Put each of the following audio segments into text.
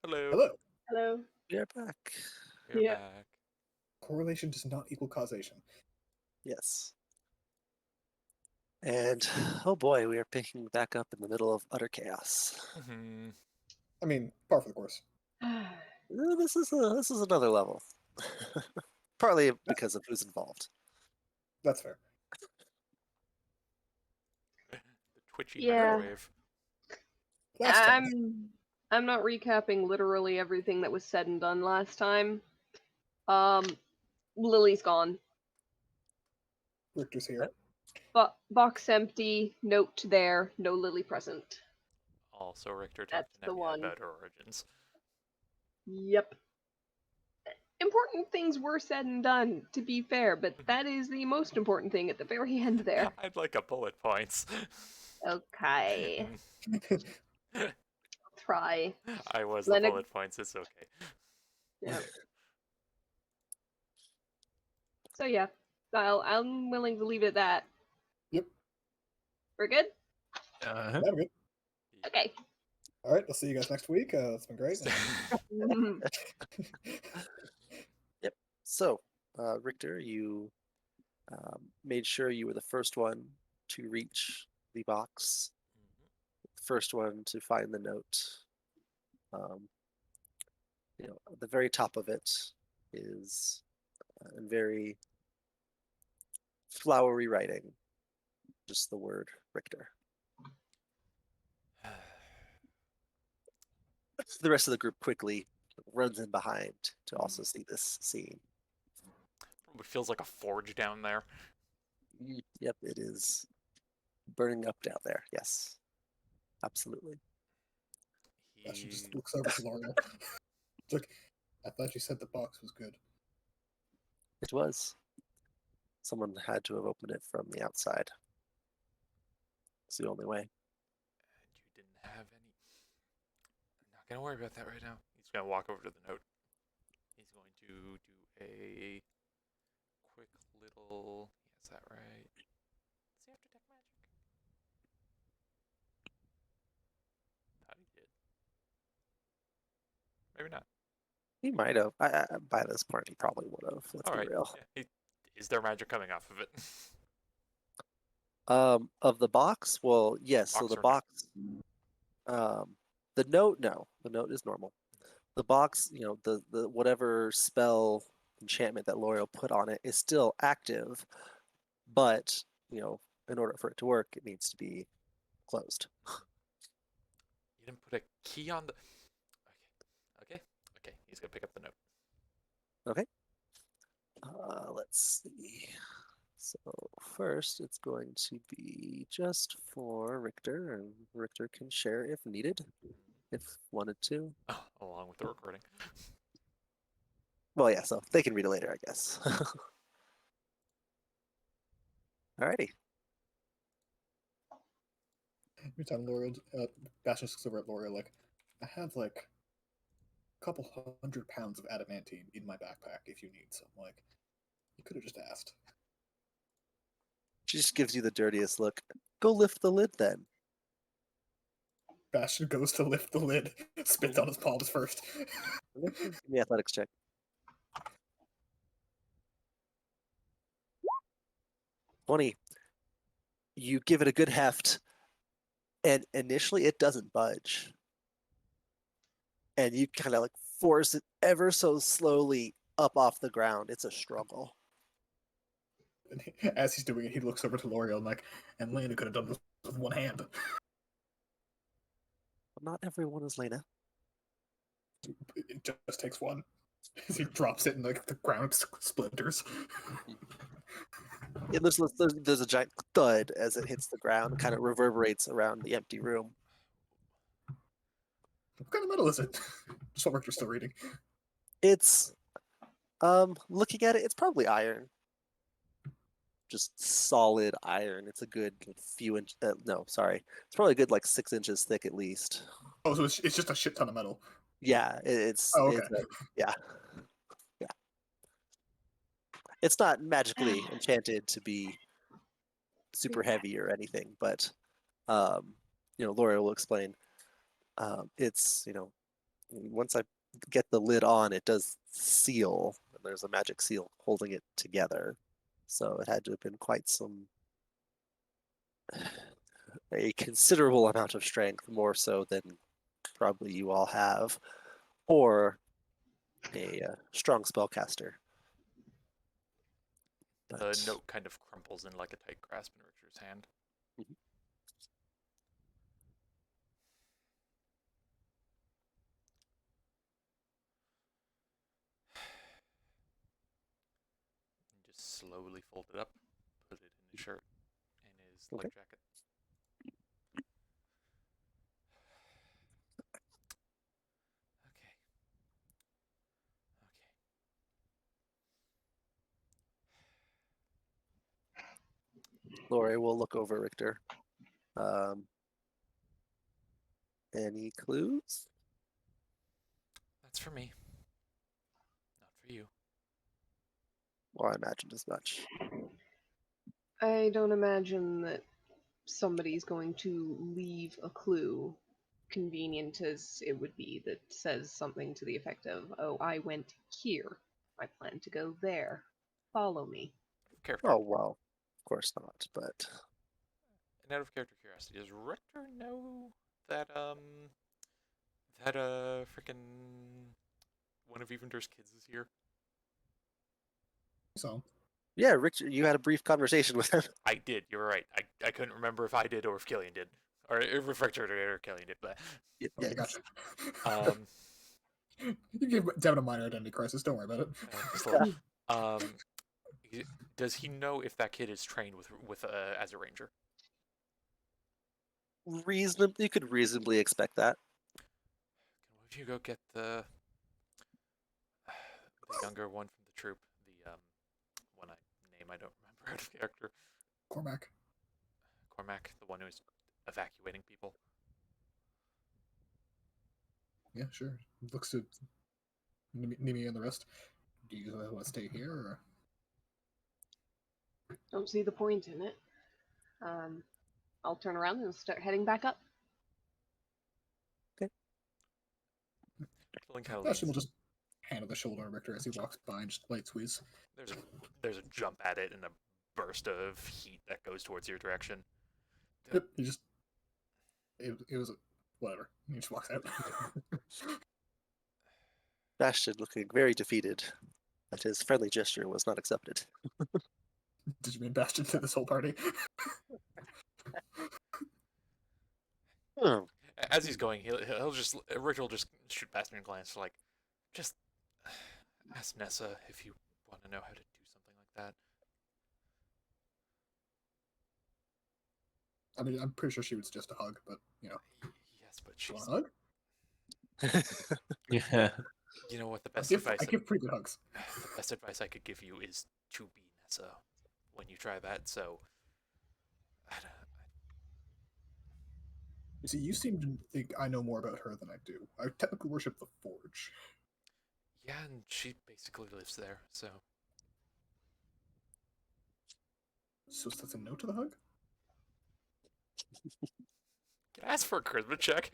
Hello. Hello. Hello. We're back. We're Yeah. back. Correlation does not equal causation. Yes. And oh boy, we are picking back up in the middle of utter chaos. Hmm. I mean, par for the course. This is another level. Partly because of who's involved. That's fair. The twitchy Yeah. microwave. Last time. I'm not recapping literally everything that was said and done last time. Lily's gone. Richter's here. Box empty, note there, no Lily present. Also, Richter talked That's to the Nemia one. about her origins. Yep. Important things were said and done, to be fair, but that is the most important thing at the very end there. I'd like a bullet points. Okay. I'll try. I was Lennox- the bullet points. It's okay. Yeah. So yeah, I'm willing to leave it at that. Yep. We're good? Uh-huh. Yeah, I'm good. Okay. All right, I'll see you guys next week. It's been great. So, Richter, you made sure you were the first one to reach the box, first one to find the note. At the very top of it is in very flowery writing, just the word Richter. The rest of the group quickly runs in behind to also see this scene. It feels like a forge down there. Yep, it is burning up down there. Yes, absolutely. She just looks over to L'Oreal. It's like, I thought you said the box was good. It was. Someone had to have opened it from the outside. It's the only way. And you didn't have any. I'm not gonna worry about that right now. He's gonna walk over to the note. He's going to do a quick little. Yeah, is that right? Does he have to detect magic? Thought he did. Maybe not. He might have. By this point, he probably would have. Let's All be right. real. Yeah, is there magic coming off of it? Of the box, well, yes. So Box the or box, the note, no, the note is normal. The box, the whatever spell enchantment that L'Oreal put on it is still active, but in order for it to work, it needs to be closed. You didn't put a key on the. Okay. He's gonna pick up the note. Okay. Let's see. So first, it's going to be just for Richter, and Richter can share if needed, if wanted to. Oh, along with the recording. Well, yeah, so they can read it later, I guess. Alrighty. Every time L'Oreal, Bastion looks over at L'Oreal like, I have like a couple £100 of adamantine in my backpack if you need some. Like, you could have just asked. She just gives you the dirtiest look. Go lift the lid then. Bastion goes to lift the lid, spits on his palms first. Give me athletics check. 20. You give it a good heft, and initially it doesn't budge. And you kind of like force it ever so slowly up off the ground. It's a struggle. And as he's doing it, he looks over to L'Oreal and like, and Lena could have done this with one hand. But not everyone is Lena. It just takes one. As he drops it and like the ground splinters. There's a giant thud as it hits the ground and kind of reverberates around the empty room. What kind of metal is it? Just what Richter's still reading. It's looking at it, it's probably iron. Just solid iron. It's a good few inch. No, sorry. It's probably a good like 6 inches thick at least. Oh, so it's just a shit ton of metal. Yeah, it's Oh, okay. yeah. It's not magically enchanted to be super heavy or anything, but Laura will explain. It's once I get the lid on, it does seal, and there's a magic seal holding it together. So it had to have been quite a considerable amount of strength, more so than probably you all have, or a strong spellcaster. The But note kind of crumples in like a tight grasp in Richard's hand. Mhm. And just slowly fold it up, put it in his shirt and his Okay. leg jacket. Okay. Lori will look over Richter. Any clues? That's for me. Not for you. Well, I imagined as much. I don't imagine that somebody's going to leave a clue, convenient as it would be, that says something to the effect of, "Oh, I went here. I plan to go there. Follow me." Character. Oh, well, of course not, but And out of character curiosity, does Richter know that freaking one of Evender's kids is here? So yeah, Richard, you had a brief conversation with him. I did. You're right. I couldn't remember if I did or if Killian did, or if Richter did or Killian did. But okay, Yeah, gotcha. um, You give Devin a minor identity crisis. Don't worry about it. just a little. Does he know if that kid is trained with as a ranger? you could reasonably expect that. Would you go get the younger one from the troop? The one name I don't remember out of character. Cormac. Cormac, the one who's evacuating people. Yeah, sure. Looks to Nimi and the rest. Do you want to stay here? Or? Don't see the point in it. I'll turn around and start heading back up. Killian kind of Bastion leans. will just hand on the shoulder of Richter as he walks by and just light squeeze. There's a jump at it and a burst of heat that goes towards your direction. Yep, he just it was whatever. He just walks out. Bastion looking very defeated that his friendly gesture was not accepted. Did you mean Bastion to this whole party? Hmm. As he's going, Rich will just shoot past him and glance like, just ask Nessa if you want to know how to do something like that. I mean, I'm pretty sure she would suggest a hug, but you know, Yes, but you she's. want a hug? Yeah. You know what? The I best give, advice. I give pretty good hugs. The best advice I could give you is to be Nessa when you try that. So. You see, you seem to think I know more about her than I do. I technically worship the Forge. Yeah, and she basically lives there, so. So that's a no to the hug? Can I ask for a charisma check?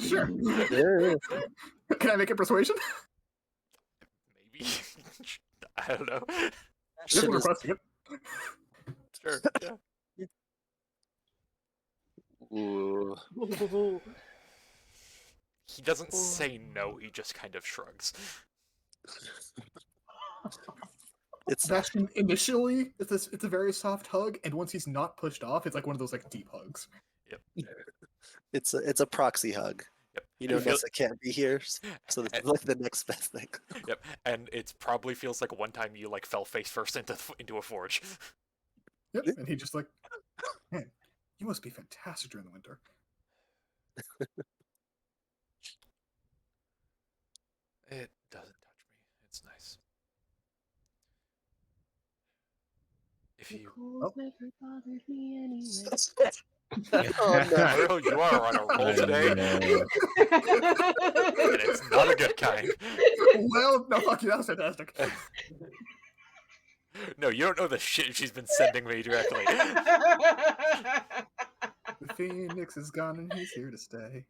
Sure. Yeah. Can I make a persuasion? Maybe. I don't know. Just Bastion is- requesting it. Sure. Yeah. Ooh. He doesn't say no, he just kind of shrugs. It's Bastion initially, it's a very soft hug, and once he's not pushed off, it's like one of those like deep hugs. it's a proxy hug. Yep. You know, You feel- Nessa can't be here, so this is like the next best thing. Yep. And it probably feels like one time you like fell face first into a forge. Yep. And he just like, man, you must be fantastic during the winter. It doesn't touch me. It's nice. If you Cold never bothered me anyway. Oh no. Ariel, you are on a roll today, and it's not a good kind. Well, no, fuck you, that was fantastic. No, you don't know the shit she's been sending me directly. The Phoenix is gone and he's here to stay.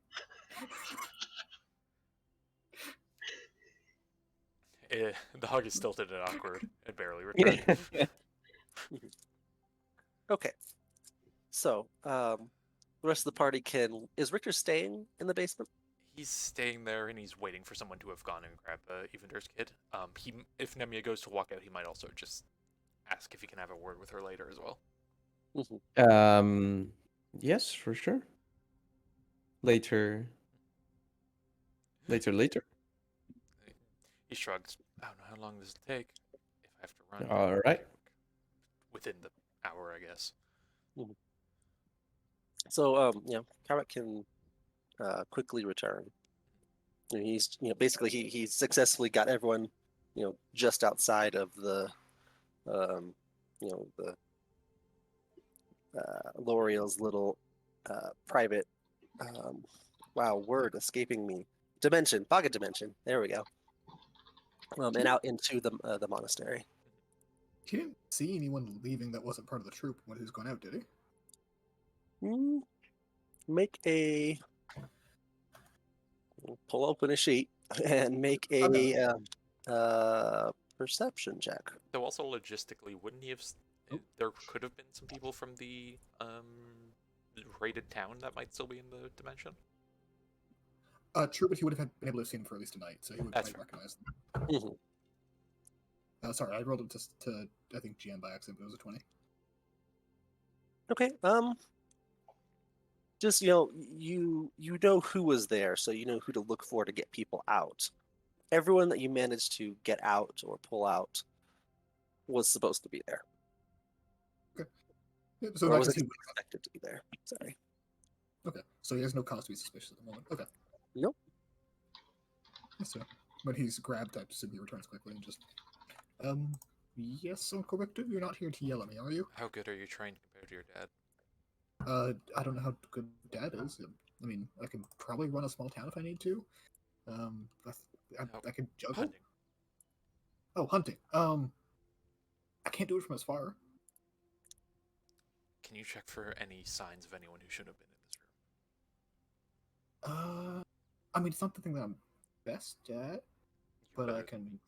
The hug is stilted and awkward and barely returned. Okay. So, the rest of the party can. Is Richter staying in the basement? He's staying there and he's waiting for someone to have gone and grab Evender's kid. If Nemia goes to walk out, he might also just ask if he can have a word with her later as well. Yes, for sure. Later. He shrugs. I don't know how long this will take. If I have to run. All right. Within the hour, I guess. So, Karak can quickly return. And he's, basically he successfully got everyone, just outside of the, the L'Oreal's little private, word escaping me. Dimension, pocket dimension. There we go. And out into the monastery. He didn't see anyone leaving that wasn't part of the troop when he was going out, did he? Make a pull open a sheet and make a perception check. Though also logistically, wouldn't he have? There could have been some people from the raided town that might still be in the dimension. True, but he would have been able to see them for at least a night, so he would might recognize them. Sorry, I rolled it to I think GM by accident, but it was a 20. Okay. Just you know who was there, so you know who to look for to get people out. Everyone that you managed to get out or pull out was supposed to be there. Okay. Yeah, so or I was guess he expected to be there. Sorry. Okay, so he has no cause to be suspicious at the moment. Okay. Nope. Yes, sir. But he's grabbed, I assume he returns quickly and just, yes, Uncle Richter, you're not here to yell at me, are you? How good are you trained compared to your dad? I don't know how good Dad is. I mean, I can probably run a small town if I need to. I could juggle. Hunting. Oh, hunting. I can't do it from as far. Can you check for any signs of anyone who should have been in this room? I mean, it's not the thing that I'm best at, but I can.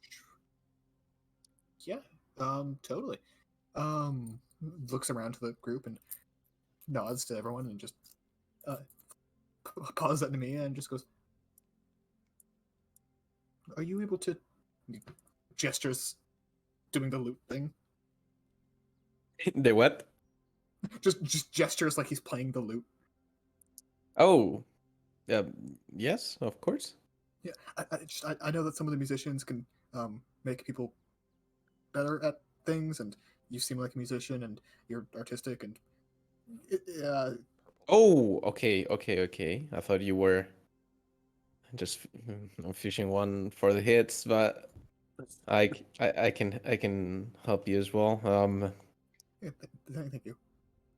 Yeah. Totally. Looks around to the group and nods to everyone and just calls that to me and just goes, "Are you able to?" Gestures, doing the loot thing. The what? Just gestures like he's playing the lute. Oh, yes, of course. Yeah, I know that some of the musicians can make people better at things, and you seem like a musician, and you're artistic, and Oh, okay. I thought you were just fishing one for the hits, but I can help you as well. yeah, thank you.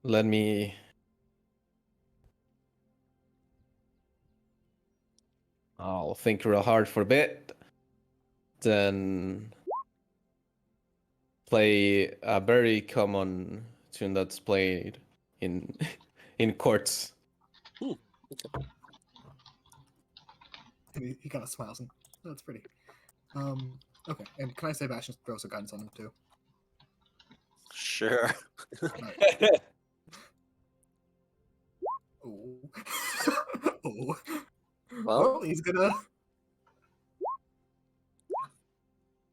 Let me. I'll think real hard for a bit, then play a very common tune that's played in in courts. Okay. And he kind of smiles and that's pretty. Okay, and can I say Bastion throws a guidance on him too? Sure. Oh. Oh. Well, He's gonna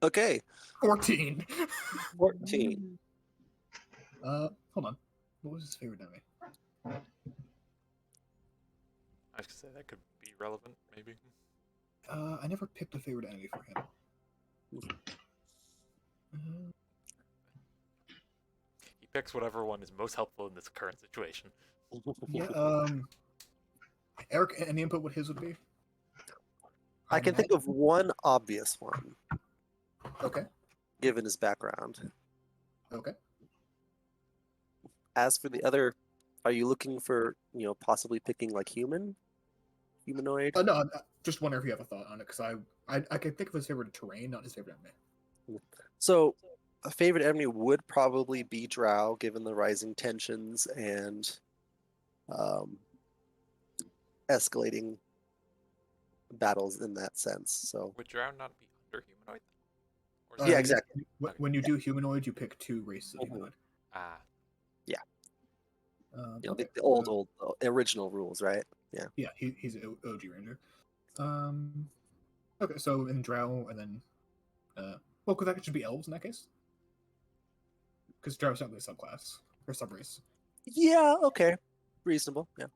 okay. 14. 14. Hold on. What was his favorite enemy? I was gonna say that could be relevant, maybe. I never picked a favorite enemy for him. He picks whatever one is most helpful in this current situation. Yeah, Eric, any input what his would be? I can think of one obvious one, Okay, given his background. okay. As for the other, are you looking for, possibly picking like humanoid? No, I'm just wondering if you have a thought on it, because I can think of his favorite terrain, not his favorite enemy. So, a favorite enemy would probably be Drow, given the rising tensions and escalating battles in that sense. So, Would Drow not be under humanoid? Or is Yeah, that- exactly. When you do humanoid, you pick 2 races of Mhm. humanoid. Ah, Okay, The old original rules, right? Yeah. yeah, he's an OG ranger. Okay, so in Drow, and then well, could that should be elves in that case? Because Drow's not really a subclass or subrace. Yeah. Okay. Reasonable. Yeah.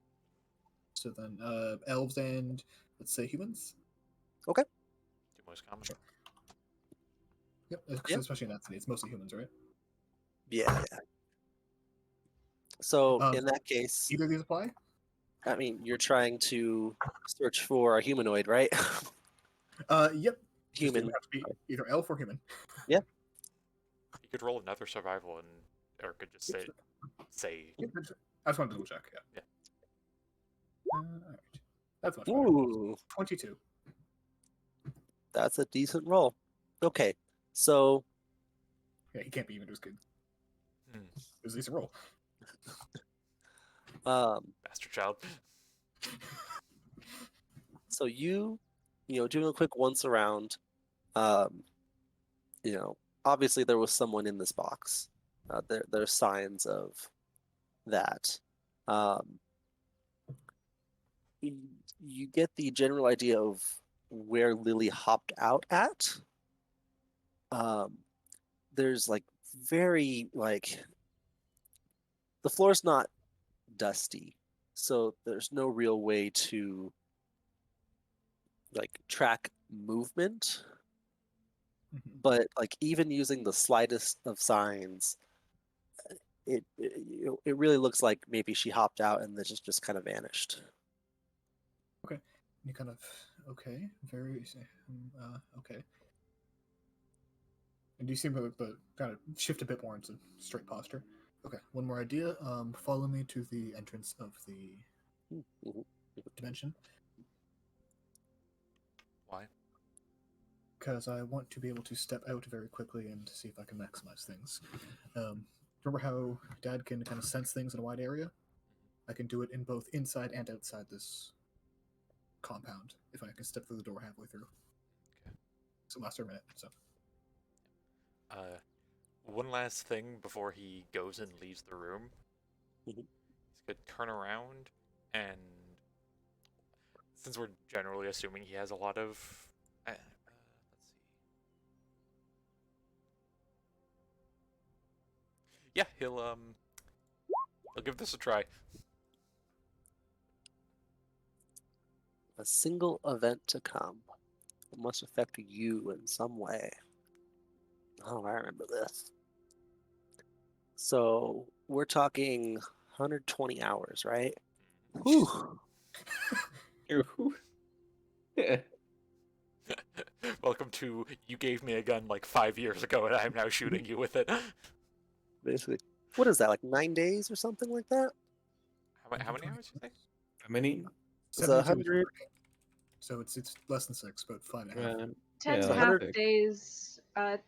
So then elves and let's say humans. two most common. Sure. Yep, Yeah. especially in that city, it's mostly humans, right? Yeah. Yeah. So Um, in that case, Either of these apply? I mean, you're trying to search for a humanoid, right? Yep. Just it Human. would have to be either elf or human. You could roll another survival and, or could just Yep, say Yep, I just wanted to double check. Yeah. Yeah. All right. That's much better. Ooh, 22. that's a decent roll. Okay, so Yeah, he can't be even as good. Hmm. It was a decent roll. bastard child. so doing a quick once around, obviously there was someone in this box. There's signs of that. You get the general idea of where Lily hopped out at. There's like very like the floor's not dusty, so there's no real way to like track movement. Mhm. But like even using the slightest of signs, it really looks like maybe she hopped out and then just kind of vanished. Okay. You kind of okay, very okay. And do you seem to kind of shift a bit more into straight posture? Okay. One more idea. Follow me to the entrance of the Mhm. dimension Why? because I want to be able to step out very quickly and see if I can maximize things. Remember how Dad can kind of sense things in a wide area? I can do it in both inside and outside this compound if I can step through the door halfway through. Okay. So last a minute. So One last thing before he goes and leaves the room. Mhm. He's gonna turn around and, since we're generally assuming he has a lot of, let's see. Yeah, he'll give this a try. A single event to come. It must affect you in some way. Oh, I remember this. So we're talking 120 hours, right? Whew. Yeah. Welcome to you gave me a gun like 5 years ago and I'm now shooting you with it. Basically, what is that? Like 9 days or something like that? How many hours you think? How many? It's 72 is 100. working. So it's less than 6, but 5.5. 10 So half 100 days,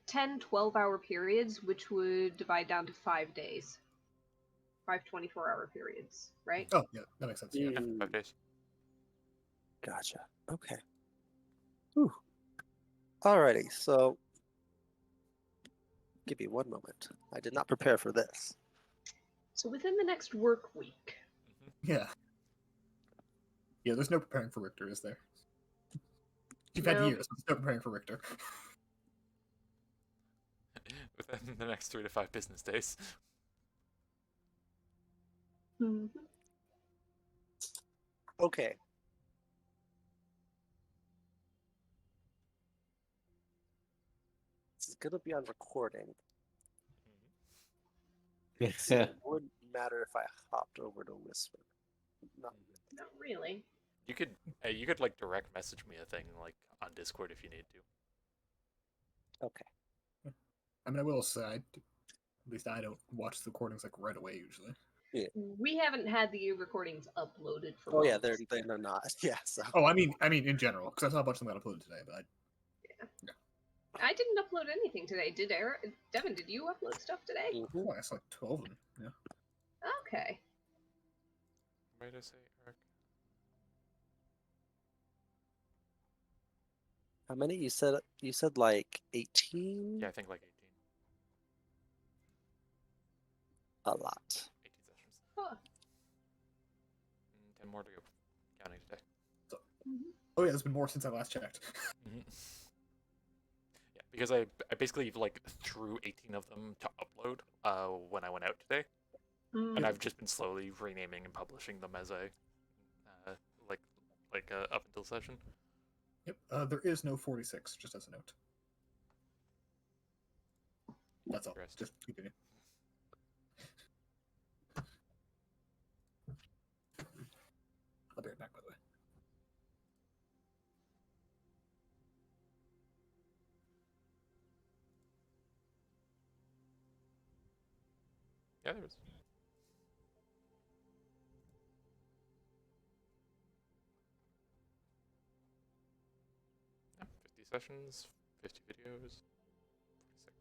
10 12-hour periods, which would divide down to 5 days. 5 24-hour periods, right? Oh yeah, that makes sense. Yeah. Yeah, Mm, 5 days. Gotcha. Okay. Whew. Alrighty, so give me one moment. I did not prepare for this. So within the next work week. Yeah. Yeah, there's no preparing for Richter, is there? You've had No. years, but there's no preparing for Richter. Within the next 3 to 5 business days. Mhm. Okay. This is gonna be on recording. So Yeah. it wouldn't matter if I hopped over to Whisper. Not Not really. You could like direct message me a thing like on Discord if you need to. okay. I mean, I will say, at least I don't watch the recordings like right away usually. We haven't had the recordings uploaded for Oh yeah, months. they're not. Yeah. So Oh, I mean in general, because I saw a bunch of them got uploaded today, but I didn't upload anything today. Did Eric? Devin, did you upload stuff today? Mhm. I saw like 12 of them. Yeah. Okay. What did I say, Eric? How many? You said like 18? Yeah, I think like 18. A lot. 18 sessions. Huh. 10 more to go. Counting today. Oh yeah, there's been more since I last checked. Mhm. Yeah, because I basically like threw 18 of them to upload when I went out today, and I've just been slowly renaming and publishing them as I up until session. Yep. There is no 46, just as a note. That's all. Interesting. Just continue. I'll be right back, by the way. Yeah, there was. Yeah, 50 sessions, 50 videos, 46.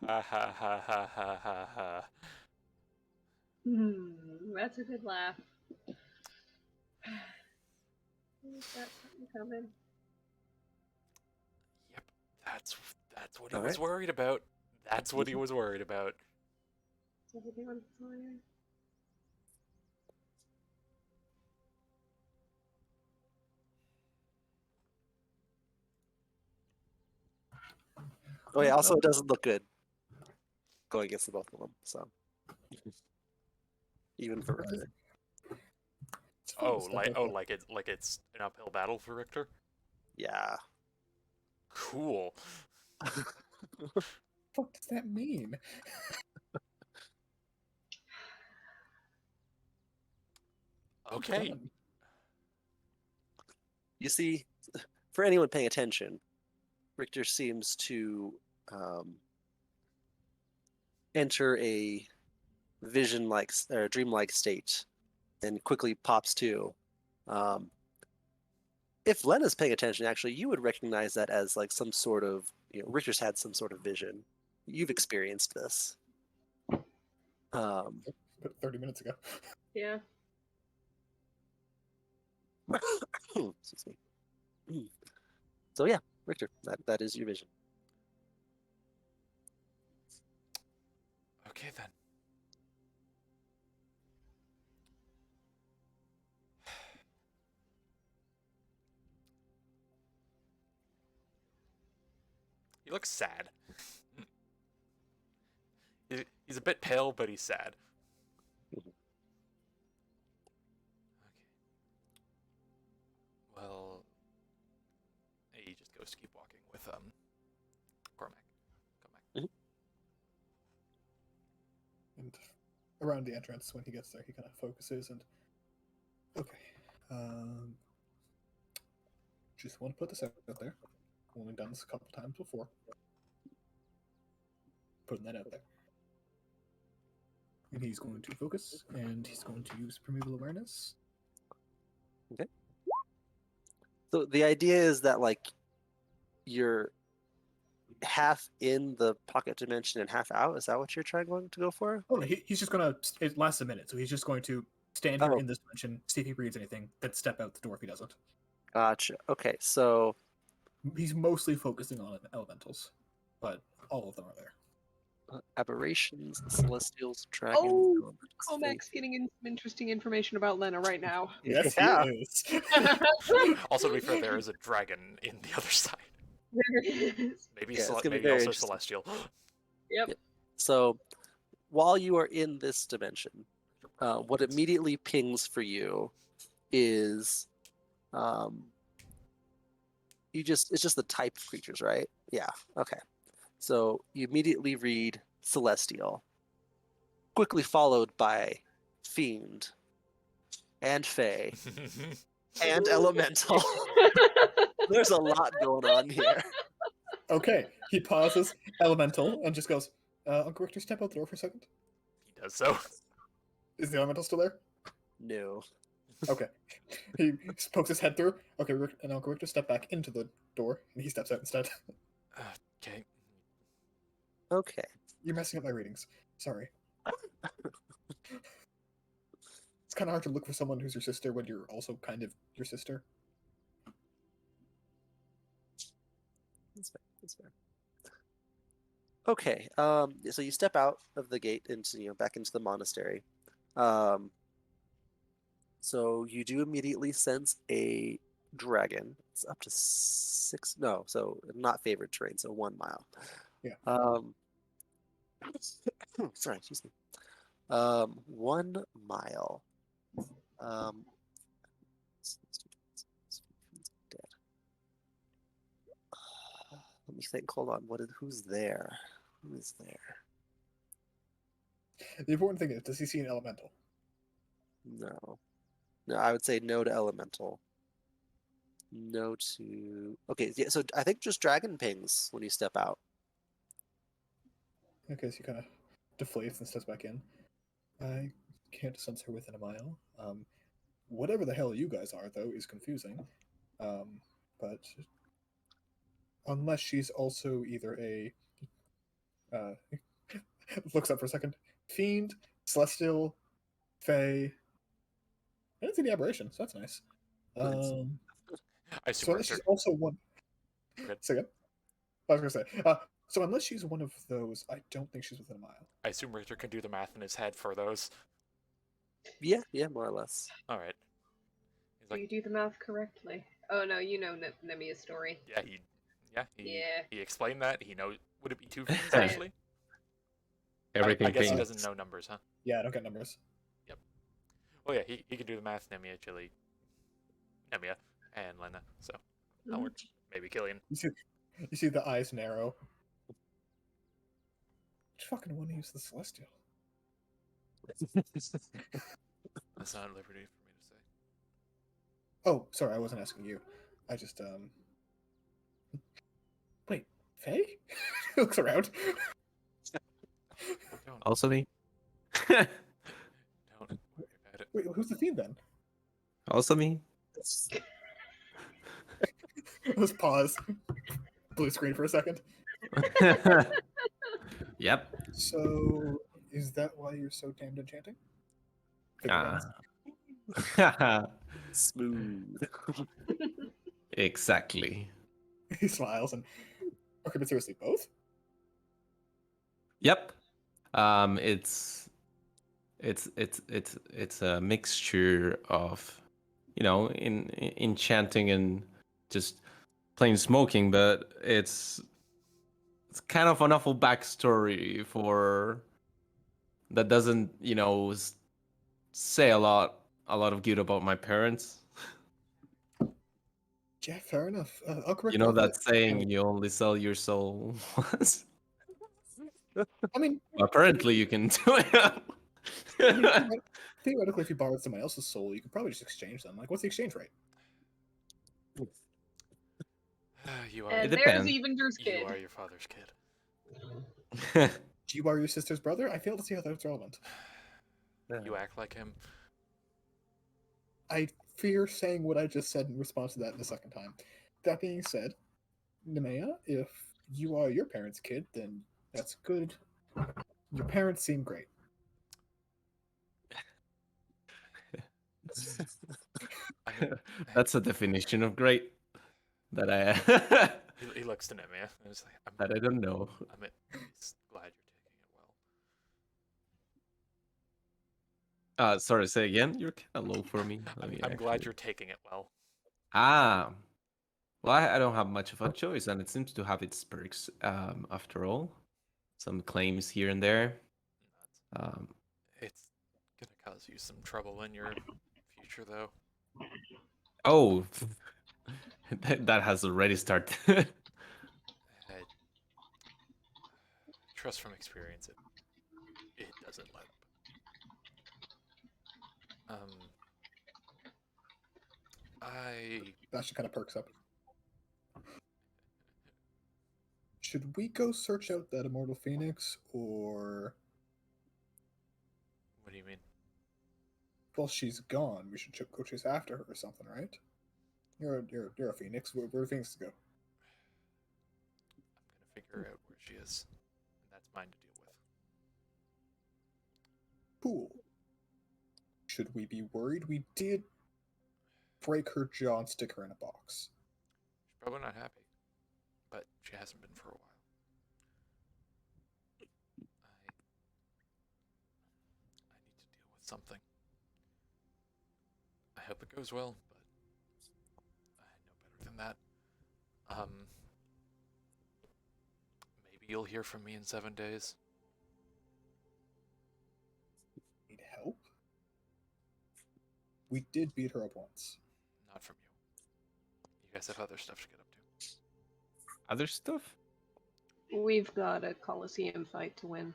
Ha ha ha ha ha ha ha. That's a good laugh. Got something coming. Yep, that's what he All was right. worried about. That's what he was worried about. Is everything on fire? Oh yeah. Also, it doesn't look good going against the both of them. So even for Richter. It's fun to Oh, step like out there. it's an uphill battle for Richter. Yeah. Cool. What does that mean? Okay. Done. You see, for anyone paying attention, Richter seems to enter a vision-like or dream-like state, and quickly pops to. If Lena's paying attention, actually, you would recognize that as like some sort of, Richter's had some sort of vision. You've experienced this. But 30 minutes ago. Yeah. Excuse me. So yeah, Richter, that is your vision. Okay then. He looks sad. He's a bit pale, but he's sad. Okay. Well, he just goes to keep walking with Cormac. Come back. And around the entrance, when he gets there, he kind of focuses and. Okay. Just want to put this out there. Only done this a couple times before. Putting that out there. And he's going to focus, and he's going to use primeval awareness. Okay. So the idea is that like you're half in the pocket dimension and half out. Is that what you're going to go for? Oh, he's just going to. It lasts a minute, so he's just going to stand here Oh. in this dimension, see if he reads anything, then step out the door if he doesn't. Gotcha. Okay, so He's mostly focusing on elementals, but all of them are there. aberrations, celestials, dragons. Oh, elements, Comac's getting in some interesting information about Lena right now. Yes, Yeah. he is. Also, to be fair, there is a dragon in the other side. There it is. Maybe Yeah, it's gonna be maybe very also interesting. celestial. Yep. Yep. So while you are in this dimension, what immediately pings for you is it's just the type of creatures, right? Yeah. Okay. So you immediately read celestial, quickly followed by fiend, and Fey and Elemental. There's a lot going on here. Okay, he pauses, elemental, and just goes, Uncle Richter, step out the door for a second. He does so. Is the elemental still there? No. Okay. He pokes his head through. Okay, and Uncle Richter step back into the door, and he steps out instead. Okay. Okay. You're messing up my readings. Sorry. It's kind of hard to look for someone who's your sister when you're also kind of your sister. That's fair. That's fair. Okay. So you step out of the gate into back into the monastery. So you do immediately sense a dragon. It's up to 6. No, so not favorite terrain. So 1 mile. Yeah. Sorry. Excuse me. 1 mile. Dead. Let me think. Hold on. Who's there? Who is there? The important thing is, does he see an elemental? No. No, I would say no to elemental. No to. Okay, yeah. So I think just dragon pings when you step out. Okay, so he kind of deflates and steps back in. I can't sense her within a mile. Whatever the hell you guys are, though, is confusing. But unless she's also either a looks up for a second, fiend, celestial, fey. I didn't see the aberration, so that's nice. I So assume unless Richter. she's also one. Good. Say again. I was gonna say. So unless she's one of those, I don't think she's within a mile. I assume Richter can do the math in his head for those. Yeah, more or less. All right. He's Do like, you do the math correctly? Oh no, you know Nemia's story. yeah, Yeah. he explained that. He knows. Would it be 2 fiends Right. actually? Everything I guess he pings. doesn't know numbers, huh? Yeah, I don't get numbers. Oh yeah, he can do the math. Nemia, and Lena. So that Mhm. works. Maybe Killian. You see the eyes narrow. Just fucking want to use the celestial. That's not at liberty for me to say. Oh, sorry, I wasn't asking you. I just Wait, Faye? He looks around. Don't Also me. worry about it. Wait, who's the fiend then? Also me. Let's pause. Blue screen for a second. Yep. So, is that why you're so damned enchanting? Figure Ah. Smooth. Exactly. He smiles and okay, but seriously, both? Yep. It's a mixture of, in enchanting and just plain smoking, but it's kind of an awful backstory for that doesn't, say a lot of good about my parents. Yeah, fair enough. I'll correct You know both of that saying, you only sell your soul once. I mean, Apparently, you can do I mean, it. theoretically, if you borrowed somebody else's soul, you could probably just exchange them. Like, what's the exchange rate? You are. And It there's depends. Evender's You kid. are your father's kid. Do you borrow your sister's brother? I fail to see how that's relevant. You act like him. I fear saying what I just said in response to that the second time. That being said, Nemea, if you are your parents' kid, then that's good. Your parents seem great. I mean, That's a definition of great that I he looks to Nemia and is like, that I don't know. I'm at least glad you're taking it well. Sorry, say again. You're kind of low for me. I'm glad you're taking it well. Ah, well, I don't have much of a choice, and it seems to have its perks. After all, some claims here and there. It's gonna cause you some trouble in your future, though. Oh, that has already started. Trust from experience, it doesn't let. Bastion kind of perks up. Should we go search out that immortal phoenix, or What do you mean? well, she's gone? We should go chase after her or something, right? You're a phoenix. Where do phoenixes go? I'm gonna figure out where she is, and that's mine to deal with. Cool. Should we be worried? We did break her jaw and stick her in a box. She's probably not happy, but she hasn't been for a while. I need to deal with something. I hope it goes well, but I know better than that. Maybe you'll hear from me in 7 days. Need help? We did beat her up once. Not from you. You guys have other stuff to get up to. Other stuff? We've got a Coliseum fight to win.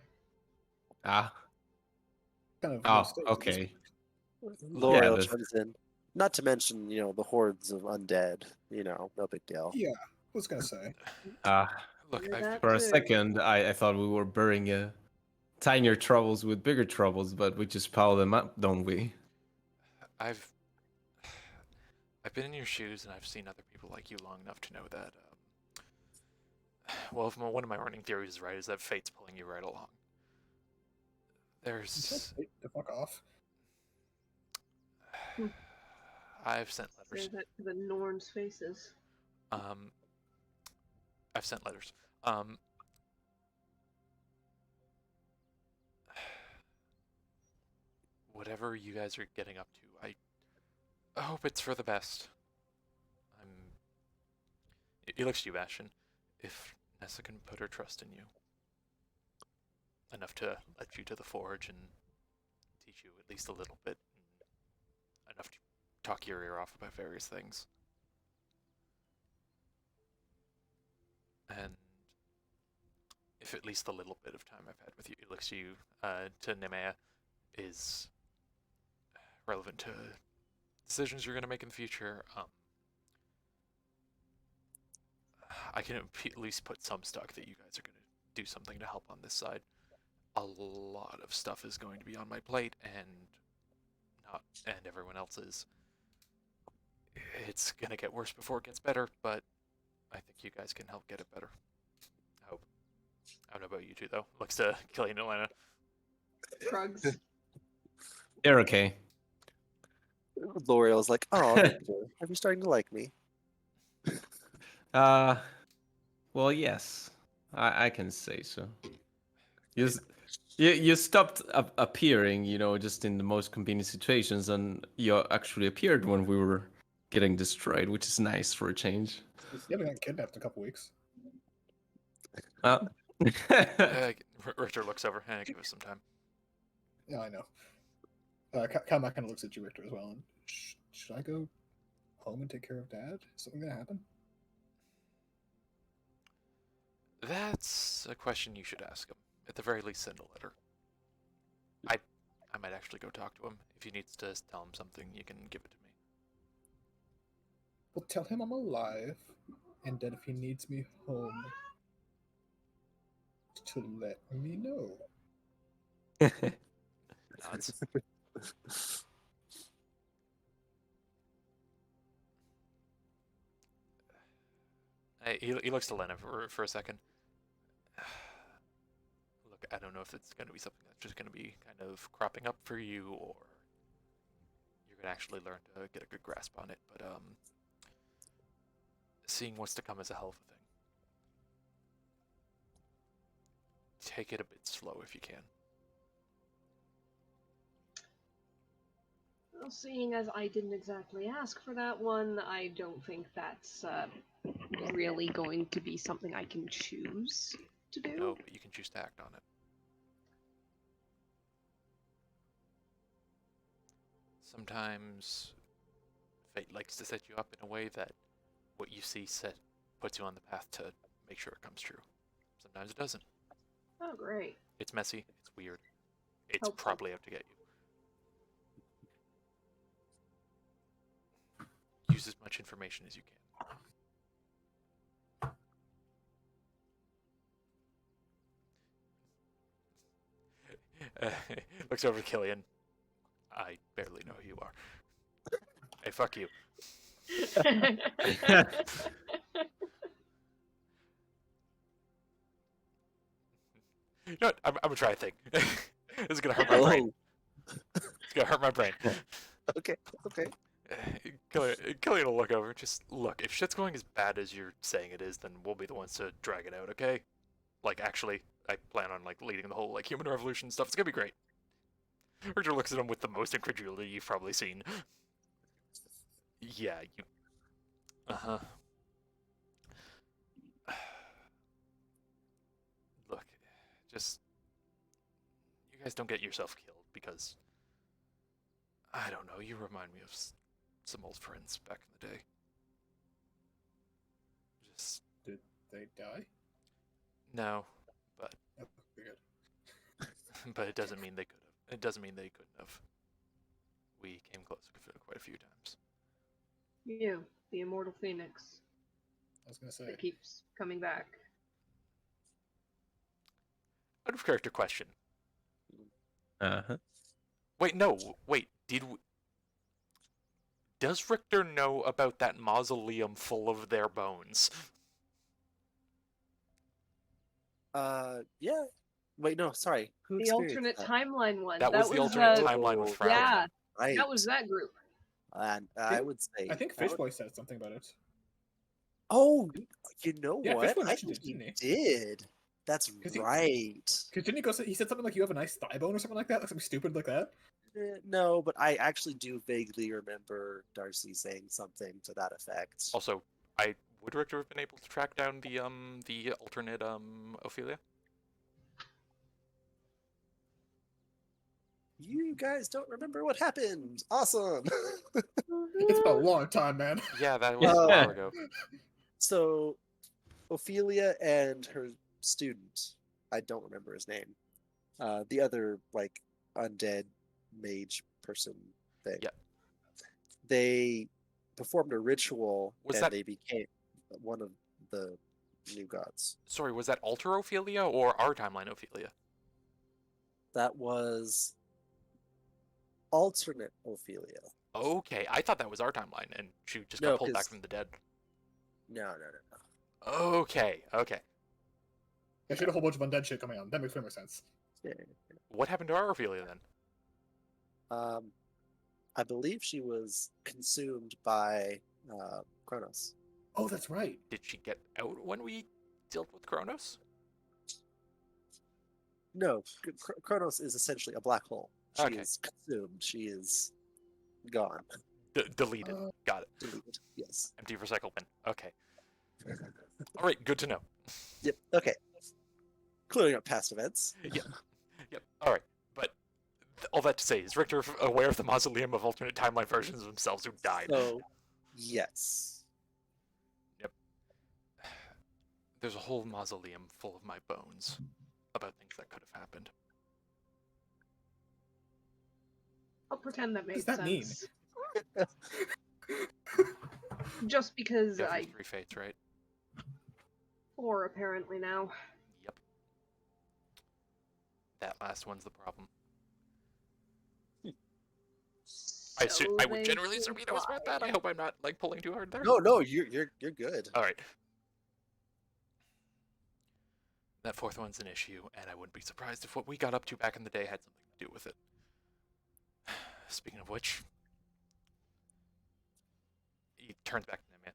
Ah, Kind of. oh, stage at this okay. point. L'Oreal that's- chimes in. Not to mention, the hordes of undead. No big deal. Yeah, I was gonna say. Look, Hear I've that? For a Too. second, I thought we were burying tinier troubles with bigger troubles, but we just pile them up, don't we? I've been in your shoes, and I've seen other people like you long enough to know that. Well, if one of my running theories is right, is that fate's pulling you right along. There's, To fuck off. I've sent letters. Say that to the Norns' faces. I've sent letters. Whatever you guys are getting up to, I hope it's for the best. It looks to you, Bastion. If Nessa can put her trust in you enough to let you to the forge and teach you at least a little bit, and enough to talk your ear off about various things, and if at least the little bit of time I've had with you, it looks to you, to Nemea, is relevant to decisions you're going to make in the future, I can at least put some stock that you guys are going to do something to help on this side. A lot of stuff is going to be on my plate, and everyone else's. It's going to get worse before it gets better, but I think you guys can help get it better. I hope. I don't know about you two, though. Looks to Killian and Atlanta. Shrugs. They're okay. L'Oreal's like, oh, Victor, are you starting to like me? Well, yes, I can say so. You stopped appearing, just in the most convenient situations, and you actually appeared when we were getting destroyed, which is nice for a change. You haven't gotten kidnapped in a couple weeks. Richter looks over. Give us some time. Yeah, I know. Kalmak kind of looks at you, Richter, as well. And should I go home and take care of Dad? Is something gonna happen? That's a question you should ask him. At the very least, send a letter. I might actually go talk to him. If he needs to tell him something, you can give it to me. Well, tell him I'm alive, and that if he needs me home, to let me know. Nods. He looks to Lena for a second. Look, I don't know if it's going to be something that's just going to be kind of cropping up for you, or you're going to actually learn to get a good grasp on it, but seeing what's to come is a hell of a thing. Take it a bit slow if you can. Well, seeing as I didn't exactly ask for that one, I don't think that's really going to be something I can choose to do. No, but you can choose to act on it. Sometimes fate likes to set you up in a way that what you see puts you on the path to make sure it comes true. Sometimes it doesn't. Oh, great. It's messy. It's weird. It's Helpful. probably out to get you. use as much information as you can. Looks over to Killian. I barely know who you are. Hey, fuck you. You know what? I'm gonna try a thing. This is gonna hurt my brain. It's gonna hurt my brain. Okay. Killian will look over. Just look. If shit's going as bad as you're saying it is, then we'll be the ones to drag it out. Okay? Like, actually, I plan on like leading the whole like human revolution stuff. It's gonna be great. Richter looks at him with the most incredulity you've probably seen. Yeah, you. Uh-huh. Look, just you guys don't get yourself killed because I don't know. You remind me of some old friends back in the day. Just Did they die? no, but Oh, weird. but it doesn't mean they could have. It doesn't mean they couldn't have. We came close quite a few times. You, the immortal phoenix I was gonna say. that keeps coming back. Out of character question. Uh-huh. Wait, no. Wait, does Richter know about that mausoleum full of their bones? Yeah. Wait, no, sorry. Who The experienced alternate that? timeline one. That was the alternate the- timeline with Frown. Yeah, Right. that was that group. And I would say. I think that would- Fishboy said something about it. Oh, you know Yeah, what? Fishboy I mentioned think it, he didn't did. That's 'Cause he- right. Because didn't he go? He said something like, "You have a nice thigh bone" or something like that, like something stupid like that. No, but I actually do vaguely remember Darcy saying something to that effect. Also, would Richter have been able to track down the alternate Ophelia? You guys don't remember what happened. Awesome. It's been a long time, man. Yeah, that was a while ago. So, Ophelia and her student, I don't remember his name, the other, like, undead mage person thing. Yeah. They performed a ritual Was and that- they became one of the new gods. Sorry, was that Alter Ophelia or our timeline Ophelia? That was alternate Ophelia. Okay, I thought that was our timeline, and she just No, got pulled back 'cause- from the dead. No. Okay. There's a whole bunch of undead shit coming on. That makes way more sense. Yeah. What happened to our Ophelia then? I believe she was consumed by Kronos. Oh, that's right. Did she get out when we dealt with Kronos? No, Kronos is essentially a black hole. She Okay. is consumed. She is gone. Deleted. Got it. Deleted. Yes. Empty recycle bin. Okay. All right. Good to know. Yep. Okay. Clearing up past events. Yep. All right. But all that to say, is Richter aware of the mausoleum of alternate timeline versions of themselves who died? So, yes. There's a whole mausoleum full of my bones about things that could have happened. I'll pretend that makes does that mean? sense. Just because Yeah, I three fates, right? 4 apparently now. Yep. That last one's the problem. I So would they generally assume you know it's about that. I survive. hope I'm not like pulling too hard there. No, you're good. All right. That fourth one's an issue, and I wouldn't be surprised if what we got up to back in the day had something to do with it. Speaking of which, he turns back to Nemia.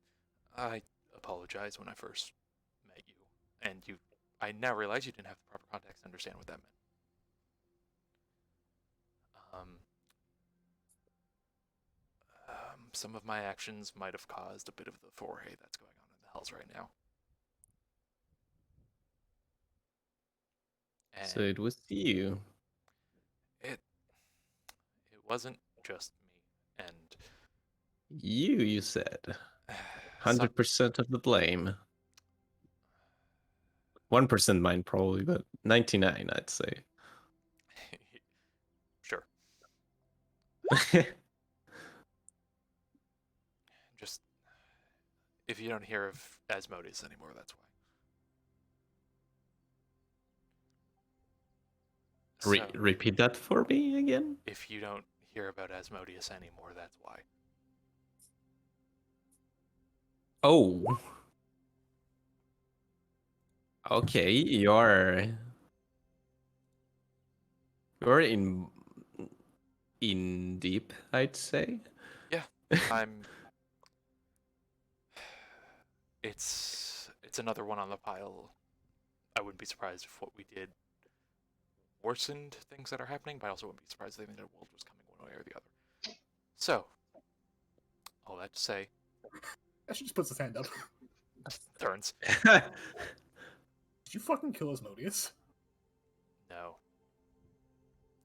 I apologize when I first met you, and I now realize you didn't have the proper context to understand what that meant. Some of my actions might have caused a bit of the foray that's going on in the Hells right now. And So it was you. it wasn't just me, and You said. some- 100% of the blame. 1% mine probably, but 99 I'd say. Sure. just if you don't hear of Asmodeus anymore, that's why. So, Repeat that for me again. if you don't hear about Asmodeus anymore, that's why. Oh. Okay, you're in deep, I'd say. Yeah, I'm. It's another one on the pile. I wouldn't be surprised if what we did worsened things that are happening, but I also wouldn't be surprised if the end of the world was coming one way or the other. So, all that to say, Asher just puts his hand up. turns. Did you fucking kill Asmodeus? No.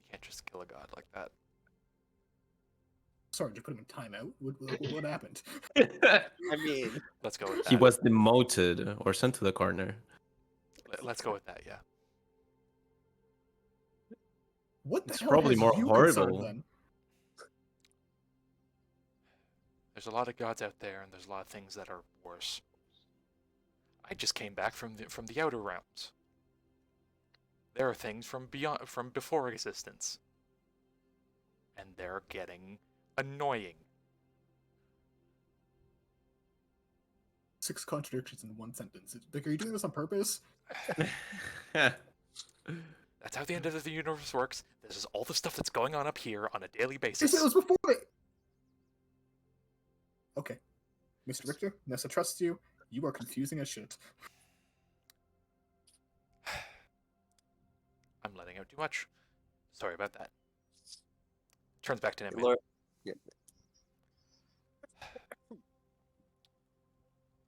You can't just kill a god like that. Sorry, did you put him in timeout? What happened? I mean, Let's go with that. He was demoted or sent to the corner. Let's go with that, yeah. What the It's hell probably has more you concerned horrible. then? There's a lot of gods out there, and there's a lot of things that are worse. I just came back from the outer realms. There are things from before existence, and they're getting annoying. 6 contradictions in one sentence. Like, are you doing this on purpose? That's how the end of the universe works. This is all the stuff that's going on up here on a daily You basis. said it was before it! Okay. Mr. Richter, Nessa trusts you. You are confusing as shit. I'm letting out too much. Sorry about that. Turns back to Nemi. Laura, yeah,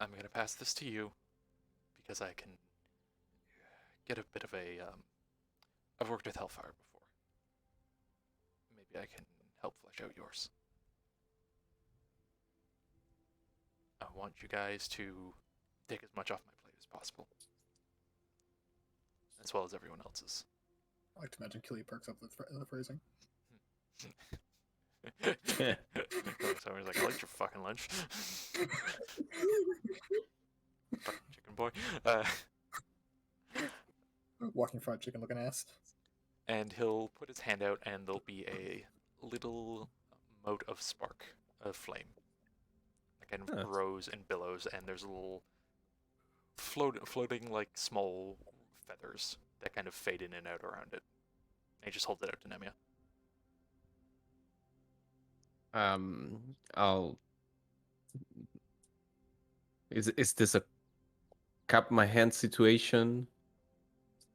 I'm gonna pass this to you because I can get a bit of a. I've worked with Hellfire before. Maybe I can help flesh out yours. I want you guys to take as much off my plate as possible, as well as everyone else's. I like to imagine Killy perks up the phrasing. Someone's like, I like your fucking lunch. Fucking chicken boy. Walking fried chicken looking ass. And he'll put his hand out, and there'll be a little mote of spark, of flame. That kind of Huh. grows and billows, and there's a little floating like small feathers that kind of fade in and out around it. And he just holds it out to Nemia. I'll. Is this a cup my hand situation?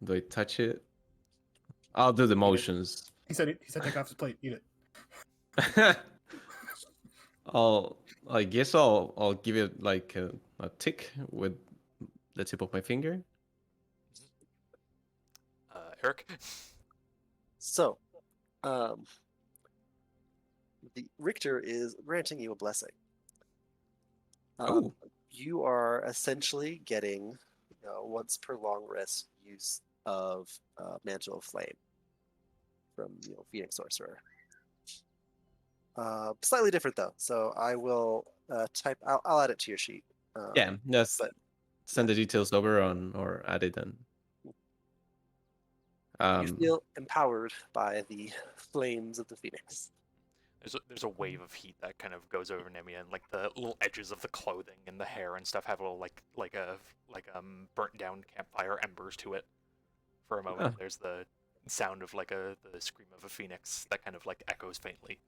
Do I touch it? I'll do the motions. He said take off his plate, eat it. I guess I'll give it like a tick with the tip of my finger. Eric? so, the Richter is granting you a blessing. Oh. You are essentially getting, once per long rest use of Mantle of Flame from Phoenix Sorcerer. Slightly different though, so I will type. I'll add it to your sheet. Yeah, just but- send the details over on or add it then. You feel empowered by the flames of the Phoenix. There's a wave of heat that kind of goes over Nemia, and like the little edges of the clothing and the hair and stuff have a little like burnt down campfire embers to it. For a moment, Huh. there's the sound of like the scream of a phoenix that kind of like echoes faintly.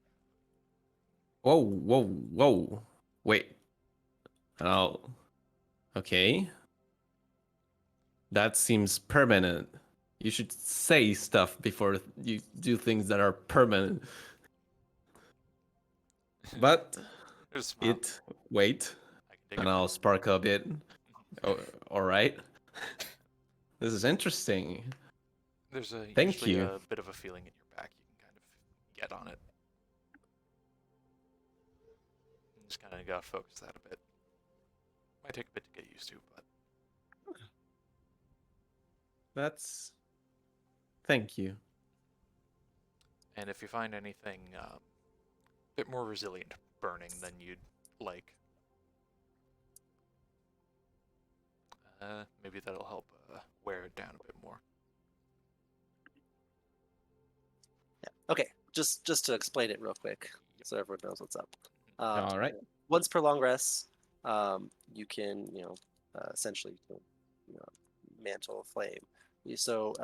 Whoa. Wait. Oh. Okay. That seems permanent. You should say stuff before you do things that are permanent. But There's a smile. wait, I can dig and it. I'll spark a bit. Oh, all right. This is interesting. There's Thank usually you. a bit of a feeling in your back. You can kind of get on it. You just kind of gotta focus that a bit. Might take a bit to get used to, but That's. Thank you. and if you find anything a bit more resilient burning than you'd like, maybe that'll help wear it down a bit more. Okay, just to explain it real quick, so everyone knows what's up. All right. Once per long rest, you can essentially mantle a flame. So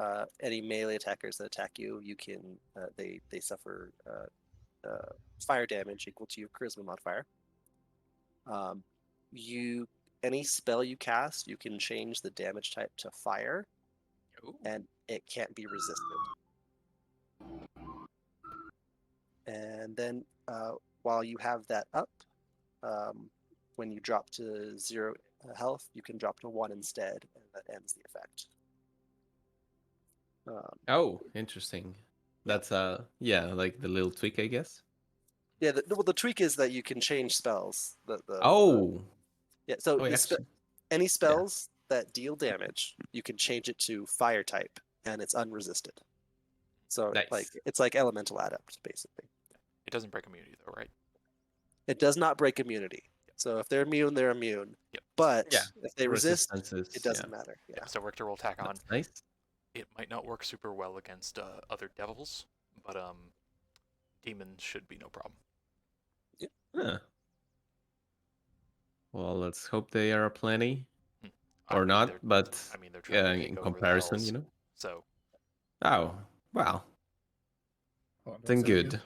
any melee attackers that attack you, you can they suffer fire damage equal to your charisma modifier. Any spell you cast, you can change the damage type to fire, Ooh. and it can't be resisted. And then while you have that up, when you drop to 0 health, you can drop to 1 instead, and that ends the effect. Oh, interesting. That's like the little tweak, I guess. Yeah, the tweak is that you can change spells. Yeah, so Oh, actually, any spells that deal damage, you can change it to fire type, and it's unresisted. So Nice. it's like elemental adept, basically. It doesn't break immunity though, right? It does not break immunity. So if they're immune, they're immune. Yep. But Yeah, if they resist, resistances, it doesn't matter. Yeah. So Richter will tack on. That's nice. It might not work super well against other devils, but demons should be no problem. Huh. Well, let's hope they are plenty, I or mean, not. they're- But I mean, they're trying to in take over the comparison, hells, you know. So Oh, wow. Hold on, do I Then say that again? good.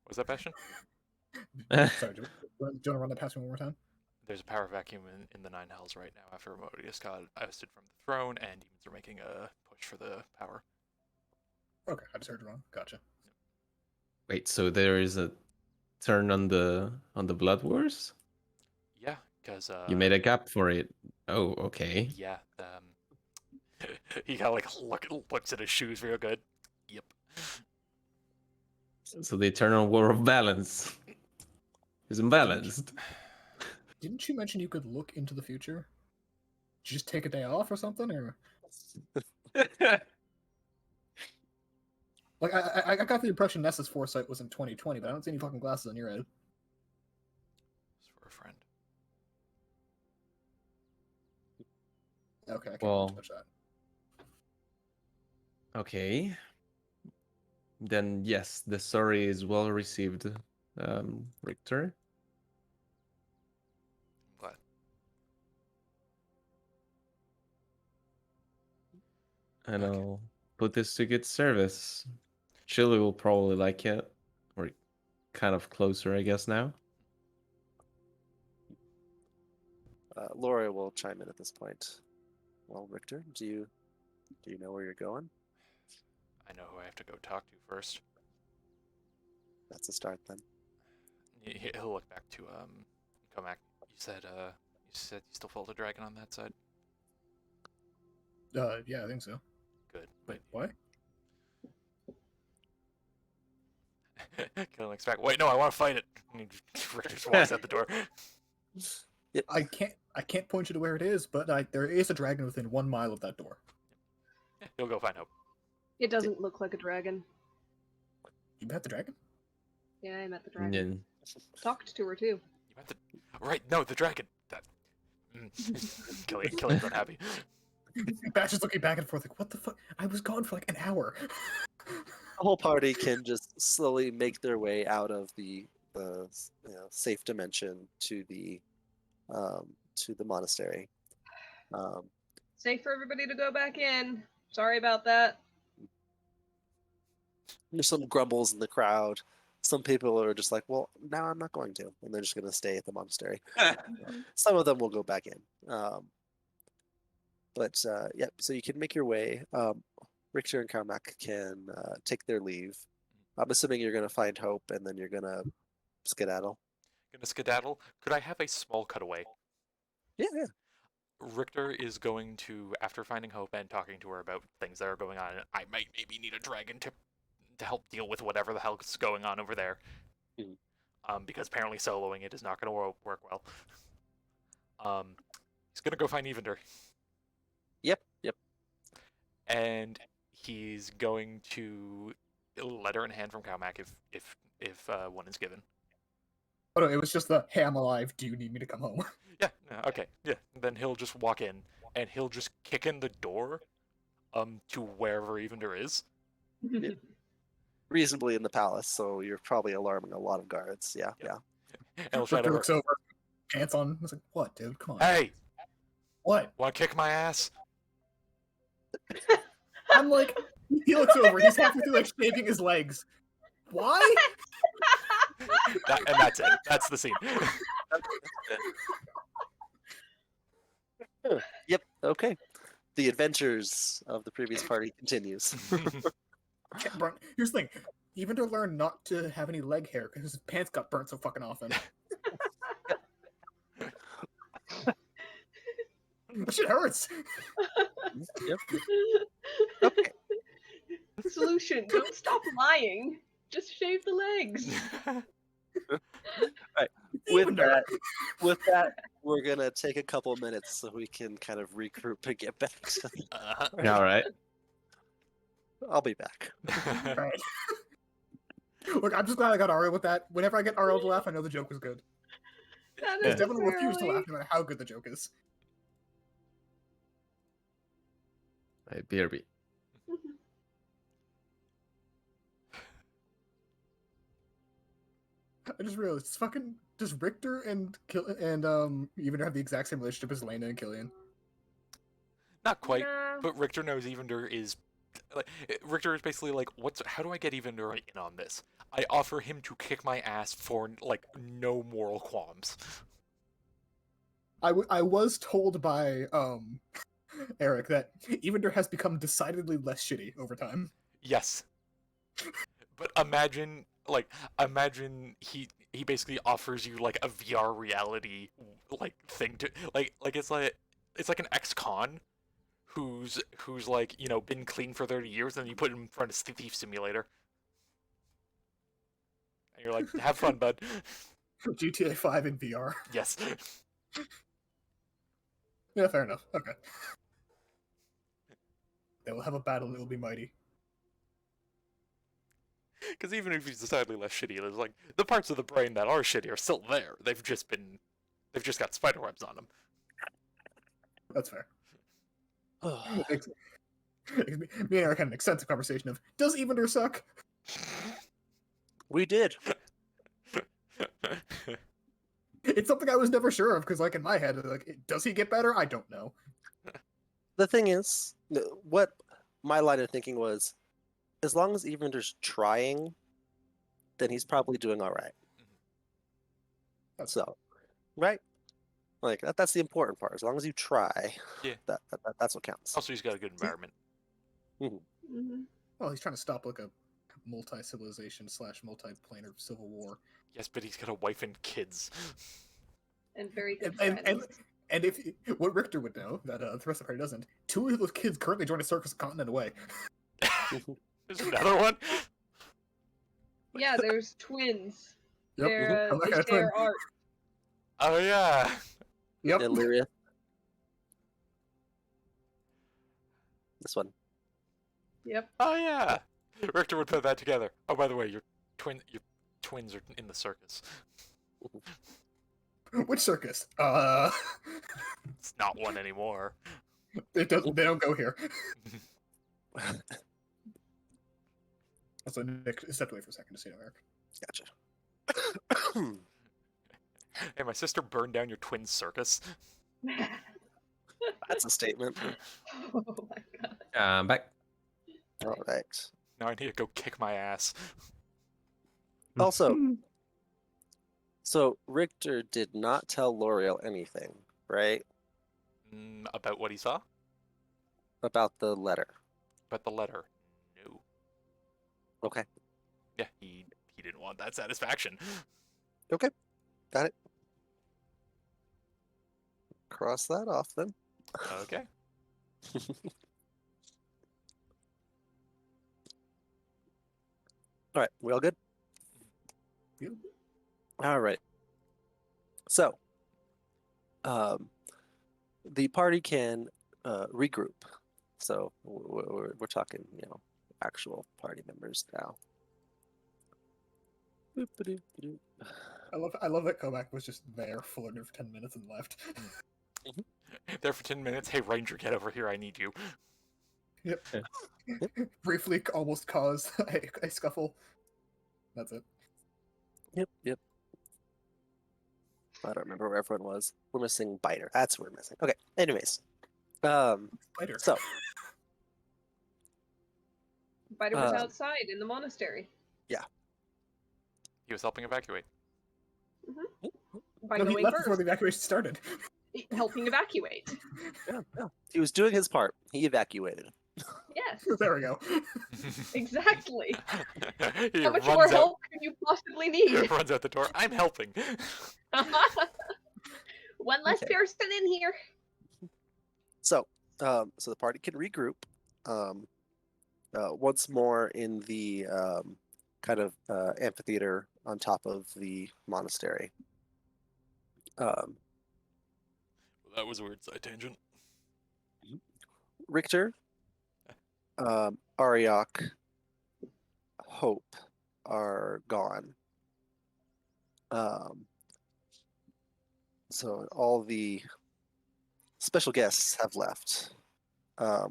was that Bastion? Sorry, do you want to run that past me one more time? There's a power vacuum in the Nine Hells right now after Remodius got ousted from the throne, and demons are making a push for the power. Okay, I just heard you wrong. Gotcha. Wait, so there is a turn on the Blood Wars? Yeah, because You made a gap for it. Oh, okay. yeah, he kind of like looks at his shoes real good. Yep. So the eternal war of balance is imbalanced. Didn't you mention you could look into the future? Did you just take a day off or something, or like I got the impression Nessa's foresight was in 2020, but I don't see any fucking glasses on your head. It's for a friend. Okay, I can't Well- touch that. Okay. Then yes, the story is well received, Richter. I'm glad. And Okay. I'll put this to good service. Chili will probably like it. We're kind of closer, I guess, now. Laura will chime in at this point. Well, Richter, do you know where you're going? I know who I have to go talk to first. That's a start then. He'll look back to Comac. You said you still felt a dragon on that side. Yeah, I think so. Good. Wait, what? Killing expect. Wait, no, I want to fight it. And Richter just walks out the door. I can't point you to where it is, but there is a dragon within 1 mile of that door. He'll go find Hope. It doesn't look like a dragon. You met the dragon? Yeah, I met the dragon. Then Talked to her too. You meant the right? No, the dragon. That. Killing's unhappy. Batch is looking back and forth like, what the fuck? I was gone for like an hour. The whole party can just slowly make their way out of the safe dimension to the monastery. Safe for everybody to go back in. Sorry about that. There's some grumbles in the crowd. Some people are just like, well, now I'm not going to, and they're just going to stay at the monastery. Some of them will go back in. Yep, so you can make your way. Richter and Carmack can take their leave. I'm assuming you're going to find Hope, and then you're going to skedaddle. Gonna skedaddle. Could I have a small cutaway? Yeah. Richter is going to, after finding Hope and talking to her about things that are going on, I might maybe need a dragon to help deal with whatever the hell is going on over there. Because apparently soloing it is not going to work well. He's going to go find Evander. Yep. And he's going to letter in hand from Calmac if one is given. Oh no, it was just the "Hey, I'm alive. Do you need me to come home?" Yeah, okay, yeah. Then he'll just walk in, and he'll just kick in the door, to wherever Evander is. Reasonably in the palace, so you're probably alarming a lot of guards. Yeah, Yep. yeah. And he'll shout Richter over, looks over, pants on. I was like, "What, dude? Come on." "Hey, What? wanna kick my ass?" I'm like, he looks over. He's halfway through like shaving his legs. Why? And that's it. That's the scene. Yep. Okay. The adventures of the previous party continues. Here's the thing. Evander learned not to have any leg hair because his pants got burnt so fucking often. That shit hurts. Yep. Okay. Solution: don't stop lying. Just shave the legs. Evander. With that, we're gonna take a couple minutes so we can kind of regroup and get back to. All right. I'll be back. Right. Look, I'm just glad I got Ariel with that. Whenever I get Ariel to laugh, I know the joke was good. Not Because Devin will refuse to necessarily. laugh no matter how good the joke is. Hey, BRB. I just realized it's fucking does Richter and Evander have the exact same relationship as Lena and Killian? Not quite, Nah. but Richter knows Evander is like Richter is basically like, how do I get Evander in on this? I offer him to kick my ass for like no moral qualms. I was told by Eric that Evander has become decidedly less shitty over time. Yes. But imagine he basically offers you like a VR reality like thing to like it's like an ex-con who's like, you know, been clean for 30 years and you put him in front of Thief Simulator. And you're like, "Have fun, bud." GTA 5 in VR. Yes. Yeah, fair enough. Okay. They will have a battle and it will be mighty. Because even if he's decidedly less shitty, there's like the parts of the brain that are shitty are still there. They've just got spider webs on them. That's fair. Me and Eric had an extensive conversation of, does Evander suck? We did. It's something I was never sure of, because like in my head, like, does he get better? I don't know. The thing is, what my line of thinking was, as long as Evander's trying, then he's probably doing all right. That's So, right? Like that's the important part. As long as you try, Yeah. that's what counts. Also, he's got a good environment. Mhm. well, he's trying to stop like a multi-civilization / multi-planar civil war. Yes, but he's got a wife and kids. And very good And friends. if what Richter would know that the rest of the party doesn't, 2 of those kids currently joined a circus a continent away. There's another one. Yeah, there's twins. Yep, They're, I'm not they gonna twin. share art. Oh yeah. Yep. Illyria. This one. Yep. Oh yeah. Richter would put that together. Oh, by the way, your twins are in the circus. Which circus? It's not one anymore. It doesn't. They don't go here. Also, Nick, step away for a second to see it, Eric. Gotcha. Hey, my sister burned down your twins' circus. That's a statement. Oh my god. Back. All right. Now I need to go kick my ass. Also, so Richter did not tell L'Oreal anything, right? About what he saw? About the letter. About the letter. No. Okay. Yeah, he didn't want that satisfaction. Okay. Got it. Cross that off then. Okay. All right. We all good? Yep. All right. So, the party can regroup. So we're talking, you know, actual party members now. Boop-a-doop-a-doop. I love that Kovac was just there, floated for 10 minutes and left. There for 10 minutes. Hey, Ranger, get over here. I need you. Yep. Briefly almost caused a scuffle. That's it. Yep. I don't remember where everyone was. We're missing Biter. That's what we're missing. Okay. Anyways, Spider. so Biter was Um, outside in the monastery. He was helping evacuate. By No, he going left first, before the evacuation started. helping evacuate. yeah, he was doing his part. He evacuated. Yes, There we go. exactly. He How much runs more out, help could you possibly need? runs out the door. I'm helping. One less Okay. person in here. So, so the party can regroup once more in the kind of amphitheater on top of the monastery. Well, that was a weird side tangent. Richter, Ariok, Hope are gone. So all the special guests have left. You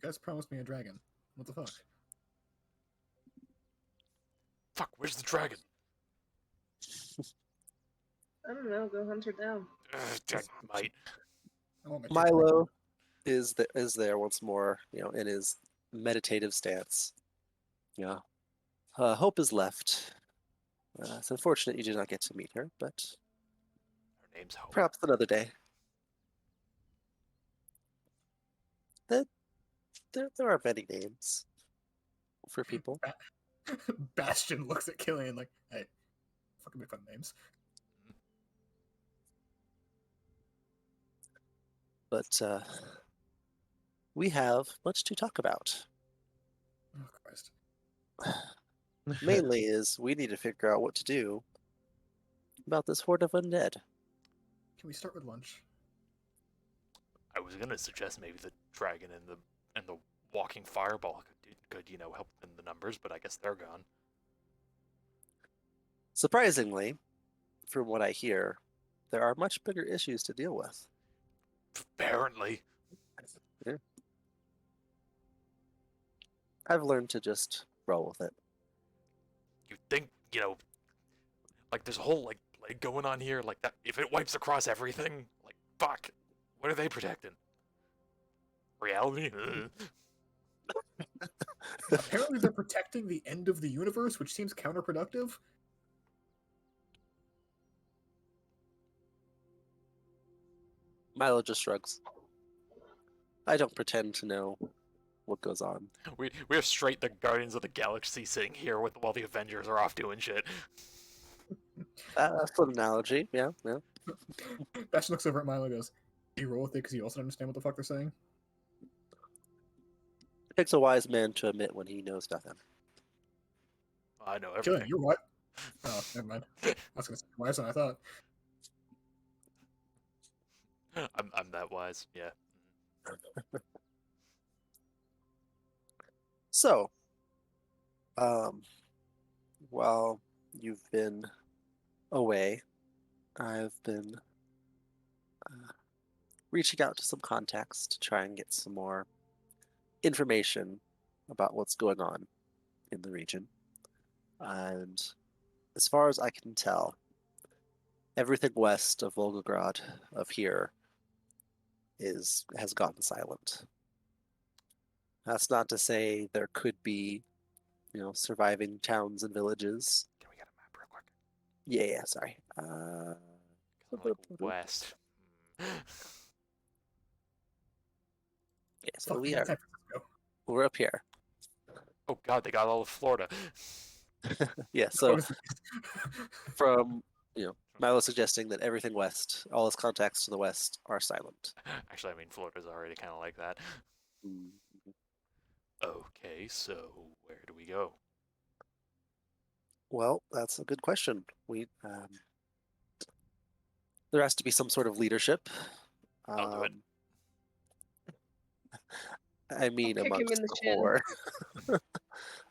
guys promised me a dragon. What the fuck? Fuck, where's the dragon? I don't know. Go hunt her down. I might. I want my Milo is there once more, in his meditative stance. Yeah. Hope is left. It's unfortunate you did not get to meet her, but Her name's Hope. perhaps another day. There are many names for people. Bastion looks at Killian like, hey, fucking make fun names. But we have much to talk about. Oh Christ. Mainly is we need to figure out what to do about this horde of undead. Can we start with lunch? I was gonna suggest maybe the dragon and the walking fireball could help in the numbers, but I guess they're gone. Surprisingly, from what I hear, there are much bigger issues to deal with. Apparently. Yeah. I've learned to just roll with it. You think, like there's a whole like plague going on here, like that if it wipes across everything, like fuck. What are they protecting? Reality? Apparently they're protecting the end of the universe, which seems counterproductive. Milo just shrugs. I don't pretend to know what goes on. We have straight the Guardians of the Galaxy sitting here while the Avengers are off doing shit. That's an analogy. Yeah. Bastion looks over at Milo and goes, do you roll with it because you also don't understand what the fuck they're saying? It takes a wise man to admit when he knows nothing. I know Killian, everything. you're what? Oh, never mind. I was gonna say wise than I thought. I'm that wise, yeah. So, while you've been away, I've been reaching out to some contacts to try and get some more information about what's going on in the region. And as far as I can tell, everything west of Volgograd, of here, has gotten silent. That's not to say there could be, surviving towns and villages. Can we get a map real quick? Yeah, sorry. 'Cause I'm like west. Yeah, so Fuck, we San are. Francisco. We're up here. Oh god, they got all of Florida. Yeah, so from Milo suggesting that everything west, all his contacts to the west are silent. Actually, I mean Florida's already kind of like that. Mm. Okay, so where do we go? Well, that's a good question. There has to be some sort of leadership. I'll do it. I mean, kick him amongst in the the shin. horde.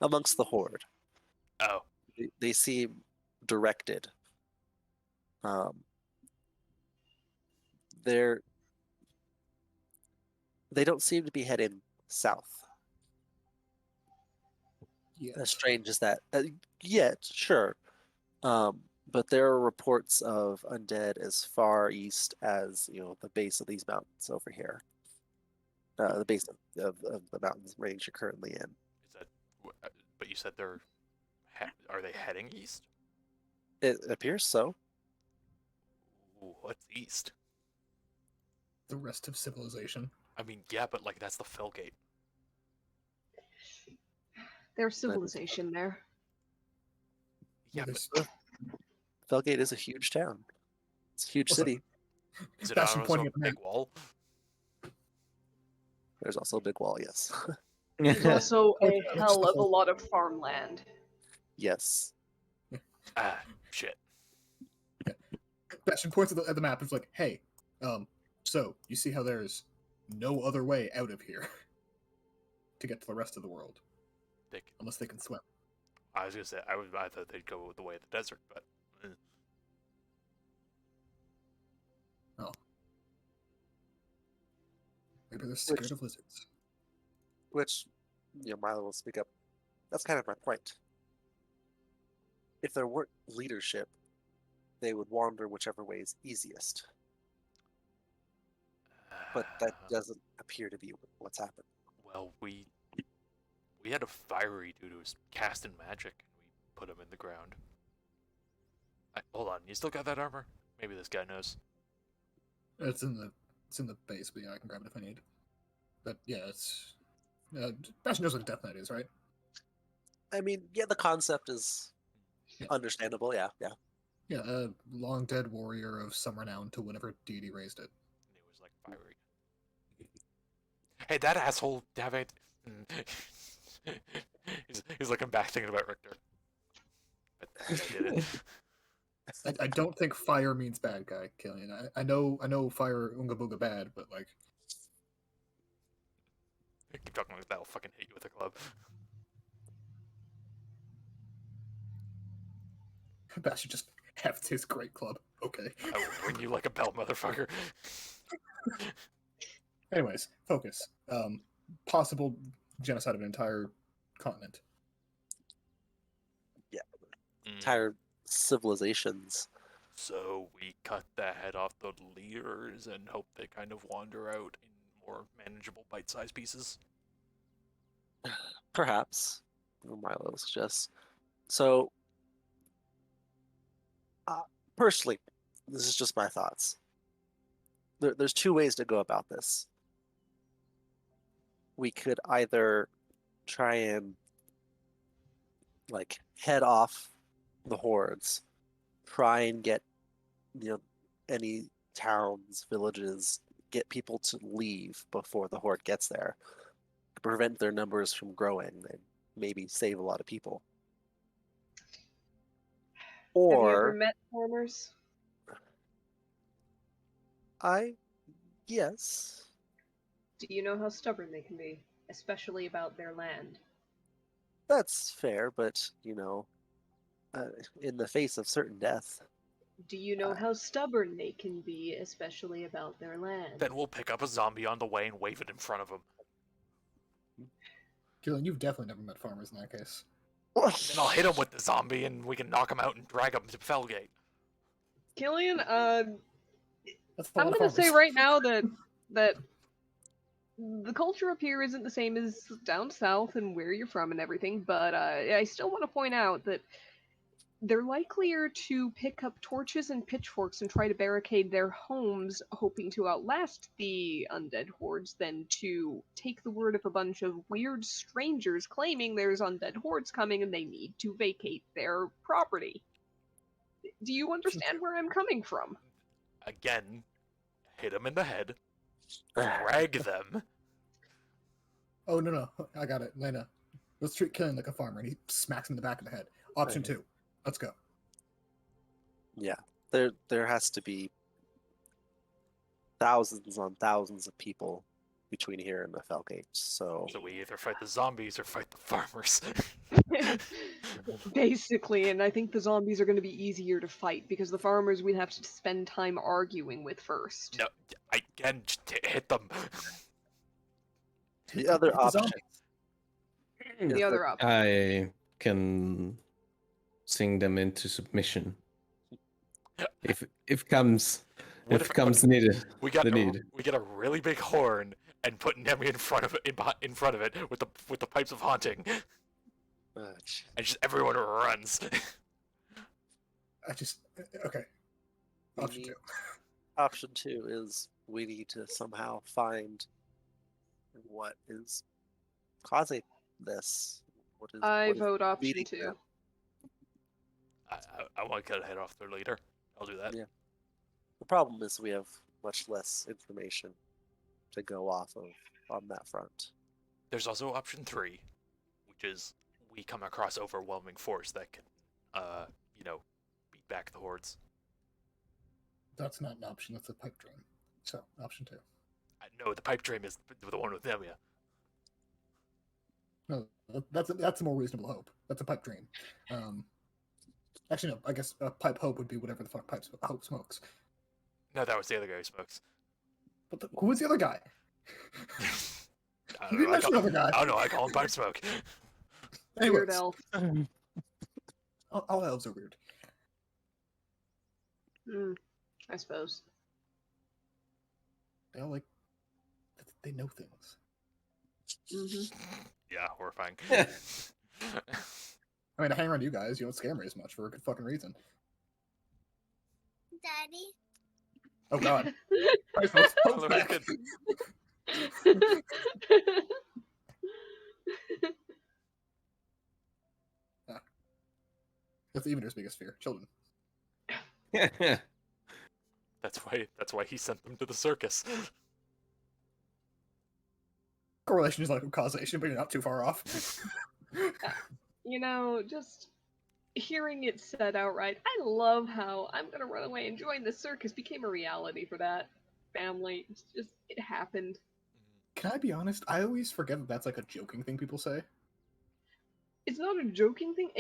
Amongst the horde, Oh, they seem directed. Um, they're they don't seem to be heading south. Yeah. As strange as that, yet sure. But there are reports of undead as far east as the base of these mountains over here. The base of the mountains range you're currently in. Is that? But you said they're. Are they heading east? It appears so. Ooh, what's east? The rest of civilization. I mean, yeah, but like that's the Felgate. There's civilization there. Yeah, there's- but Felgate is a huge town. It's a huge Also, city. is it Bastion also pointing a at the big map. wall? There's also a big wall, yes. There's also a Okay, hell of a stuff. lot of farmland. Yes. Ah, shit. Bastion points at the map. It's like, hey, so you see how there's no other way out of here to get to the rest of the world, Dick. unless they can swim. I was gonna say I thought they'd go the way of the desert, but Maybe they're scared of lizards. Which, Milo will speak up. That's kind of my point. If there weren't leadership, they would wander whichever way is easiest. But that doesn't appear to be what's happened. well, we had a fiery dude who was casting magic, and we put him in the ground. Hold on, you still got that armor? Maybe this guy knows. It's in the base, but yeah, I can grab it if I need. But yeah, it's Bastion knows what a Death Knight is, right? I mean, yeah, the concept is Yeah. understandable. Yeah, yeah. Yeah, a long dead warrior of some renown to whatever deity raised it. And it was like fiery. Hey, that asshole, David. he's looking back thinking about Richter. But he did it. I don't think fire means bad guy, Killian. I know fire Unga Booga bad, but like Keep talking like that, I'll fucking hit you with a club. Bastion just hefts his great club. Okay. I will ring you like a bell, motherfucker. Anyways, focus. Possible genocide of an entire continent. Entire civilizations. So we cut the head off the leaders and hope they kind of wander out in more manageable bite-sized pieces. Perhaps, Milo suggests. So, personally, this is just my thoughts. There's two ways to go about this. We could either try and head off the hordes, try and get any towns, villages, get people to leave before the horde gets there, to prevent their numbers from growing and maybe save a lot of people. Have you ever Or met farmers? yes. Do you know how stubborn they can be, especially about their land? That's fair, but in the face of certain death, Do you know how stubborn they can be, especially about their land? Then we'll pick up a zombie on the way and wave it in front of him. Killian, you've definitely never met farmers in that case. Then I'll hit him with the zombie and we can knock him out and drag him to Felgate. Killian, That's a I'm lot of gonna say farmers. right now that the culture up here isn't the same as down south and where you're from and everything, but I still want to point out that they're likelier to pick up torches and pitchforks and try to barricade their homes, hoping to outlast the undead hordes, than to take the word of a bunch of weird strangers claiming there's undead hordes coming and they need to vacate their property. Do you understand where I'm coming from? Again, hit him in the head, drag them. Oh no, I got it, Lena. Let's treat Killian like a farmer, and he smacks him in the back of the head. Option 2. Let's go. Yeah, there has to be thousands on thousands of people between here and the Felgate. So So we either fight the zombies or fight the farmers. Basically, and I think the zombies are going to be easier to fight because the farmers we'd have to spend time arguing with first. No, again, just hit them. The other Hit the option. zombies. is The that other option. I can sing them into submission. If comes What if if- comes needed We got the a, need. we get a really big horn and put Nemi in front of it, in front of it with the pipes of haunting, Jeez. and just everyone runs. Okay. We Option need- 2. Option 2 is we need to somehow find what is causing this. What is, I what is vote option leading 2. them. I want to cut a head off their leader. I'll do that. Yeah. The problem is we have much less information to go off of on that front. There's also option 3, which is we come across overwhelming force that can, beat back the hordes. That's not an option. That's a pipe dream. So, option 2. No, the pipe dream is the one with Nemia. No, that's a more reasonable hope. That's a pipe dream. Actually, no. I guess a pipe hope would be whatever the fuck hope smokes. No, that was the other guy who smokes. But who was the other guy? I You don't know. didn't mention the other guy. I don't know. I call him pipe smoke. Weird Anyways, elf. all elves are weird. I suppose. They all they know things. Hmm Yeah, horrifying. I mean, I hang around you guys. You don't scare me as much for a good fucking reason. Daddy. Oh God. Christ, folks, Hello, back. kid. That's Evender's biggest fear. Children. That's why he sent them to the circus. Correlation is like causation, but you're not too far off. You know, just hearing it said outright, I love how I'm gonna run away and join the circus became a reality for that family. It's just, it happened. Can I be honest? I always forget that that's like a joking thing people say. It's not a joking thing.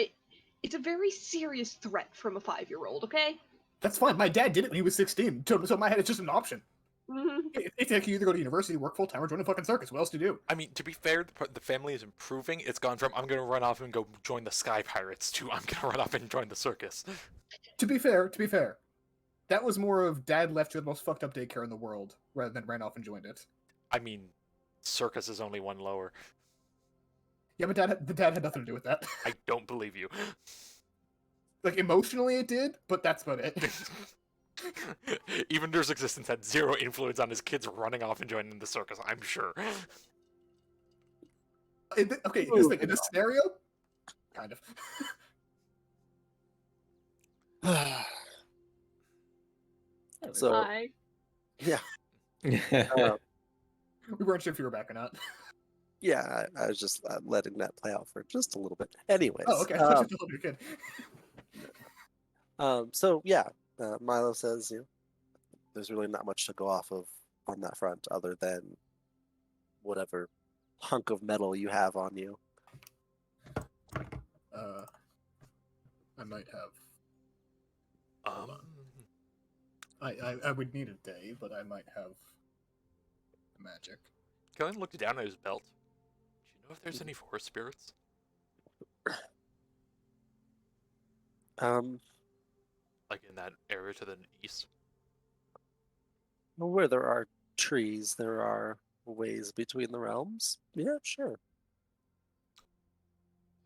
It's a very serious threat from a 5-year-old, okay? That's fine. My dad did it when he was 16. So in my head, it's just an option. Hmm It's like you either go to university, work full time, or join a fucking circus. What else do you do? I mean, to be fair, the family is improving. It's gone from I'm gonna run off and go join the Sky Pirates to I'm gonna run off and join the circus. To be fair, that was more of dad left you the most fucked up daycare in the world rather than ran off and joined it. I mean, circus is only one lower. Yeah, but the dad had nothing to do with that. I don't believe you. Like emotionally, it did, but that's about it. Even their existence had zero influence on his kids running off and joining the circus, I'm sure. Okay, this thing in this scenario, kind of. Anyway, So Hi. yeah, we weren't sure if you were back or not. yeah, I was just letting that play out for just a little bit. Anyways, Oh, okay. I thought you told your kid. so yeah, Milo says, there's really not much to go off of on that front other than whatever hunk of metal you have on you. I might have. Um, I would need a day, but I might have magic. Kellen looked down at his belt. Do you know if there's any forest spirits? Like in that area to the east? Where there are trees, there are ways between the realms. Yeah, sure.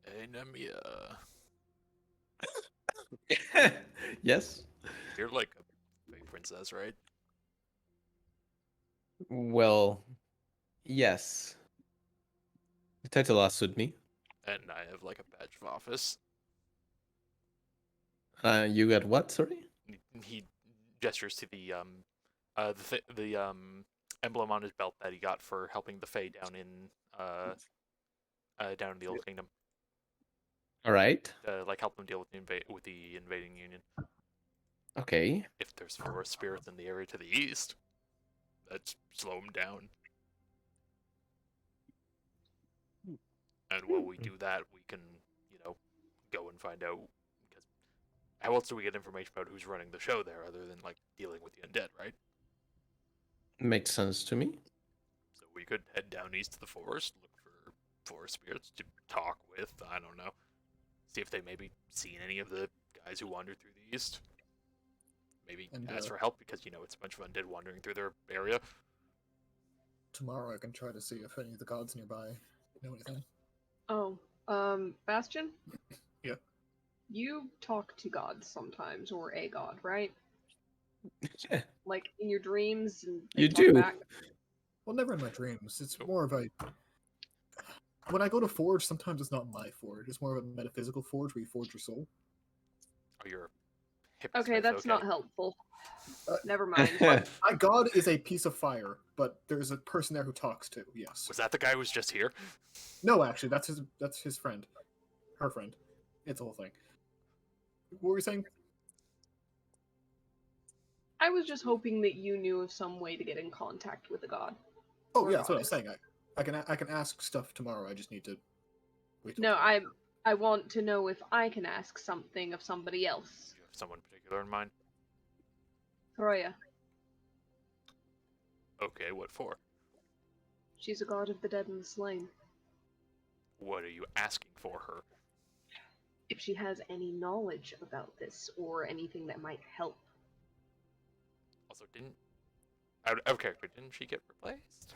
Hey, Nemia. Yes. You're like a big princess, right? Well, yes. The title suit me. And I have like a badge of office. You got what? Sorry. He gestures to the emblem on his belt that he got for helping the Fae down in the Old Kingdom. All right. Like help them deal with the invading Union. Okay. If there's forest spirits in the area to the east, let's slow them down. And while we do that, we can, go and find out, because how else do we get information about who's running the show there other than like dealing with the undead, right? Makes sense to me. So we could head down east to the forest, look for forest spirits to talk with. I don't know, see if they maybe seen any of the guys who wandered through the east. Maybe And, ask for help because it's a bunch of undead wandering through their area. Tomorrow I can try to see if any of the gods nearby know anything. Oh, Bastion? Yeah. You talk to gods sometimes, or a god, right? Like in your dreams, and they You talk do. back? Well, never in my dreams. It's more of a. When I go to forge, sometimes it's not my forge. It's more of a metaphysical forge where you forge your soul. Oh, you're a Okay, hippie-smith, that's not okay. helpful. Uh, Never mind. My god is a piece of fire, but there's a person there who talks to. Yes. Was that the guy who was just here? No, actually, that's his friend, her friend. It's a whole thing. What were you saying? I was just hoping that you knew of some way to get in contact with a god. Oh Or yeah, that's what I was goddess. saying. I can ask stuff tomorrow. I just need to wait. Till No, tomorrow. I want to know if I can ask something of somebody else. Do you have someone particular in mind? Throya. Okay, what for? She's a god of the dead and the slain. What are you asking for her? If she has any knowledge about this, or anything that might help. Also, out of character, didn't she get replaced?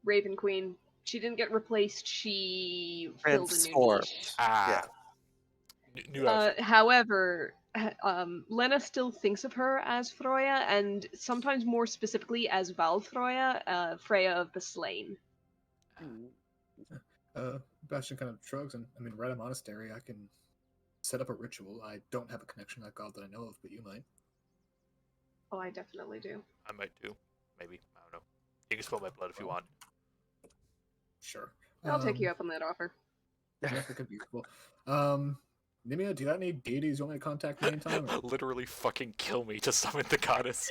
Raven Queen. She didn't get replaced, she filled a new Transformed. niche. Ah. New outfit. However, Lena still thinks of her as Throya, and sometimes more specifically as Valthroya, Freya of the Slain. Bastion kind of shrugs, and I mean, right, a monastery. I can set up a ritual. I don't have a connection to that god that I know of, but you might. Oh, I definitely do. I might do. Maybe. I don't know. You can spill my blood if you want. Sure. I'll take you up on that offer. Yeah, that could be useful. Nimia, do you got any deities you want me to contact in the meantime? or- Literally fucking kill me to summon the goddess.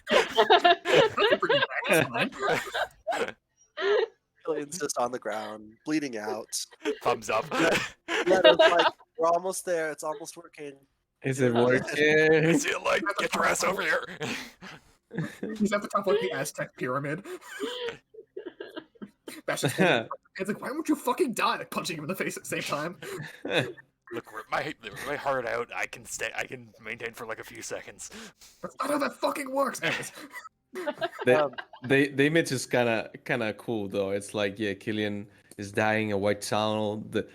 That's fine. Killian's just on the ground, bleeding out. Thumbs up. Lena's like, we're almost there. It's almost working. Is it I working? see it like, get your ass over here. He's at the top of like, the Aztec pyramid. Bastion's holding him up. It's like, why won't you fucking die? Like punching him in the face at the same time. Look, rip my heart out. I can maintain for like a few seconds. That's not how that fucking works. Anyways. The image is kind of cool though. It's like, yeah, Killian is dying a white tunnel. The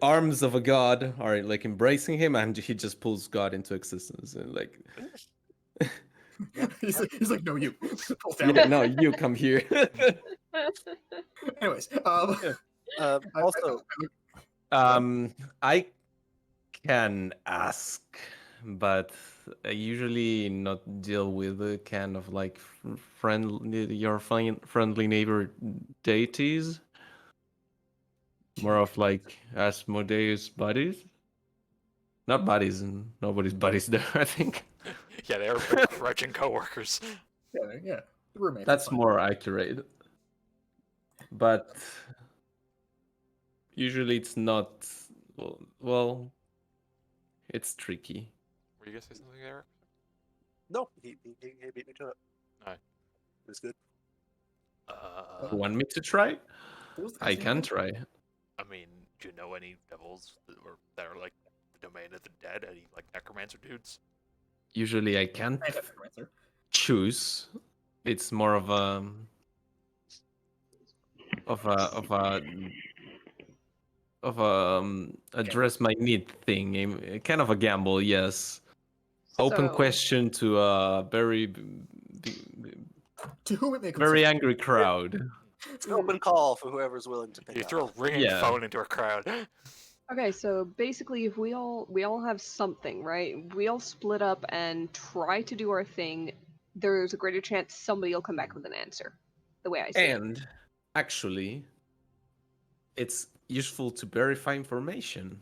arms of a god are like embracing him, and he just pulls God into existence. And like, he's like, no, you. Pulls down. yeah, no, you come here. Anyways, Also, I can ask, but I usually not deal with the kind of like friendly neighbor deities. More of like Asmodeus buddies. Not buddies, and nobody's buddies there, I think. Yeah, they are begrudging coworkers. yeah, the roommate. That's more accurate. But usually it's not. Well, it's tricky. Were you gonna say something there? no, he beat me to it. Alright. It was good. You want me to try? What was the I guy's can name? try. I mean, do you know any devils that are like the domain of the dead? Any like necromancer dudes? Usually I can't I have the answer. choose. It's more of a address my need thing. Kind of a gamble, yes. Open So- question to a very To whom it may very concern. angry crowd. It's an open call for whoever's willing to pick You up. throw a ringing Yeah. phone into a crowd. Okay, so basically, if we all have something, right? We all split up and try to do our thing. There's a greater chance somebody will come back with an answer. The way I see it. And actually, it's useful to verify information.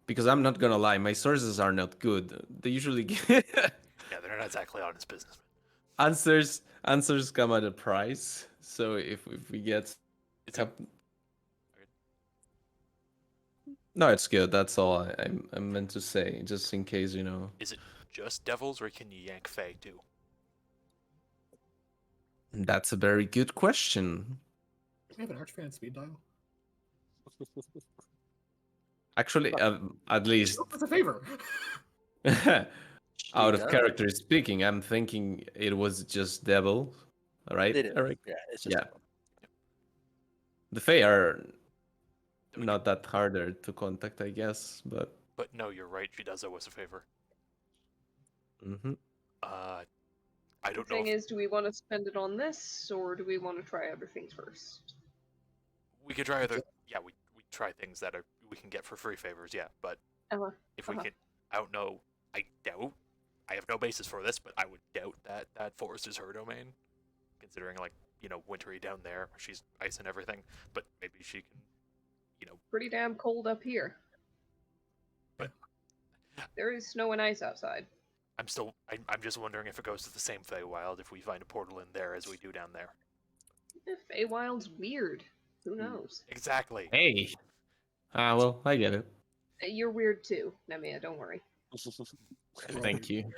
Because I'm not gonna lie, my sources are not good. They usually get Yeah, they're not exactly honest businessmen. answers come at a price. So if we get It's a- No, it's good. That's all I meant to say, just in case, you know. Is it just devils, or can you yank Fae too? That's a very good question. Do we have an Archfan speed dial? Actually, at least Do us a favor. out of does. character speaking, I'm thinking it was just devil, right, It is. Eric? Yeah, it's just Yeah. The Fae are Then we not that harder to contact, I guess, but But no, you're right. She does owe us a favor. mhm. I The don't know thing if is, do we want to spend it on this, or do we want to try other things first? we could try other. Yeah, we try things that are we can get for free favors. Yeah, but Uh-huh. if we Uh-huh. can, I don't know. I doubt. I have no basis for this, but I would doubt that that forest is her domain, considering like wintry down there. She's ice and everything, but maybe she can. Pretty damn cold up here. But There is snow and ice outside. I'm just wondering if it goes to the same Feywild if we find a portal in there as we do down there. Feywild's weird. Who knows? Exactly. Hey. Well, I get it. You're weird too, Nemia, don't worry. Thank you.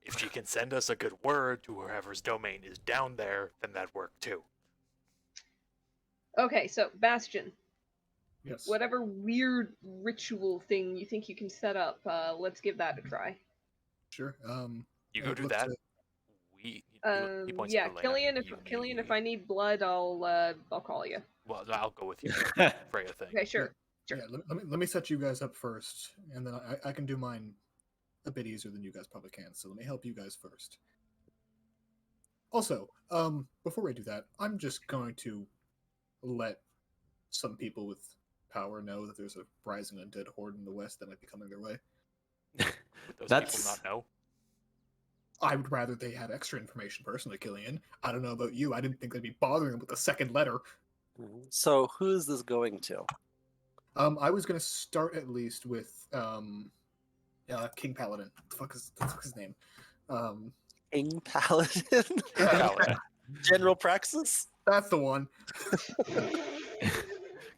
If she can send us a good word to whoever's domain is down there, then that'd work too. Okay, so Bastion, Yes. whatever weird ritual thing you think you can set up, let's give that a try. Sure. You I go would do look that. to- He points Yeah, to Elena. Killian. You Killian, if need- I need blood, I'll call you. Well, I'll go with you. Freya thing. Okay, sure. Sure. Yeah, let me set you guys up first, and then I can do mine a bit easier than you guys probably can. So let me help you guys first. Also, before I do that, I'm just going to let some people with power know that there's a rising undead horde in the west that might be coming their way. Would those That's- people not know? I would rather they have extra information personally, Killian. I don't know about you. I didn't think they'd be bothering them with the second letter. So who is this going to? I was gonna start at least with King Paladin. What the fuck is his name? King Paladin? Paladin. General Praxis? That's the one.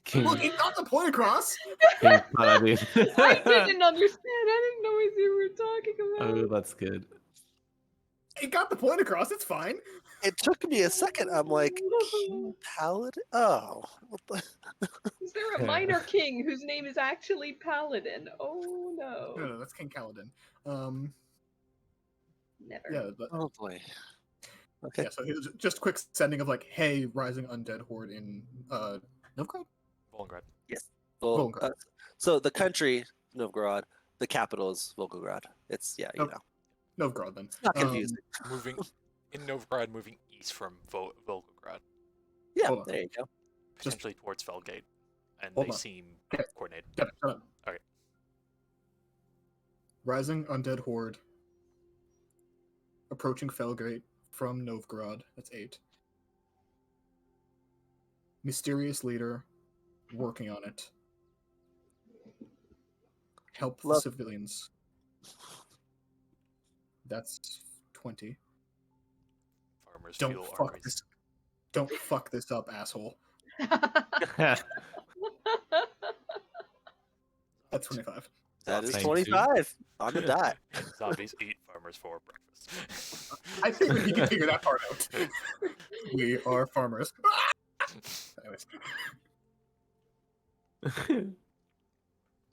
King, Look, he got the point across. King Paladin. I didn't understand. I didn't know what you were talking about. Oh, that's good. He got the point across. It's fine. It took me a second. I'm like, King Paladin? Oh. What the? Is there a minor king whose name is actually Paladin? Oh no. No, that's King Kaladin. Never. Yeah, but Oh boy. Okay. yeah. So he was just quick sending of like, hey, rising undead horde in Novgorod. Volgrad. Well, Volgograd. so the country, Novgorod, the capital is Volgograd. It's, yeah, you Okay. know. Novgorod then. It's not confusing. Moving in Novgorod, moving east from Volgograd, Yeah, hold on. there you go. Just- potentially towards Felgate, and Hold they on. seem Okay. coordinated. Yep, shut up. Okay. Rising undead horde approaching Felgate from Novgorod. That's 8. Mysterious leader working on it. Help the Love- civilians. That's 20. Farmers Don't fuel fuck armies. this. Don't fuck this up, asshole. That's 25. That is Thank you. 25 on the dot. Zombies eat farmers for breakfast. I think we can figure that part out. We are farmers. Anyways,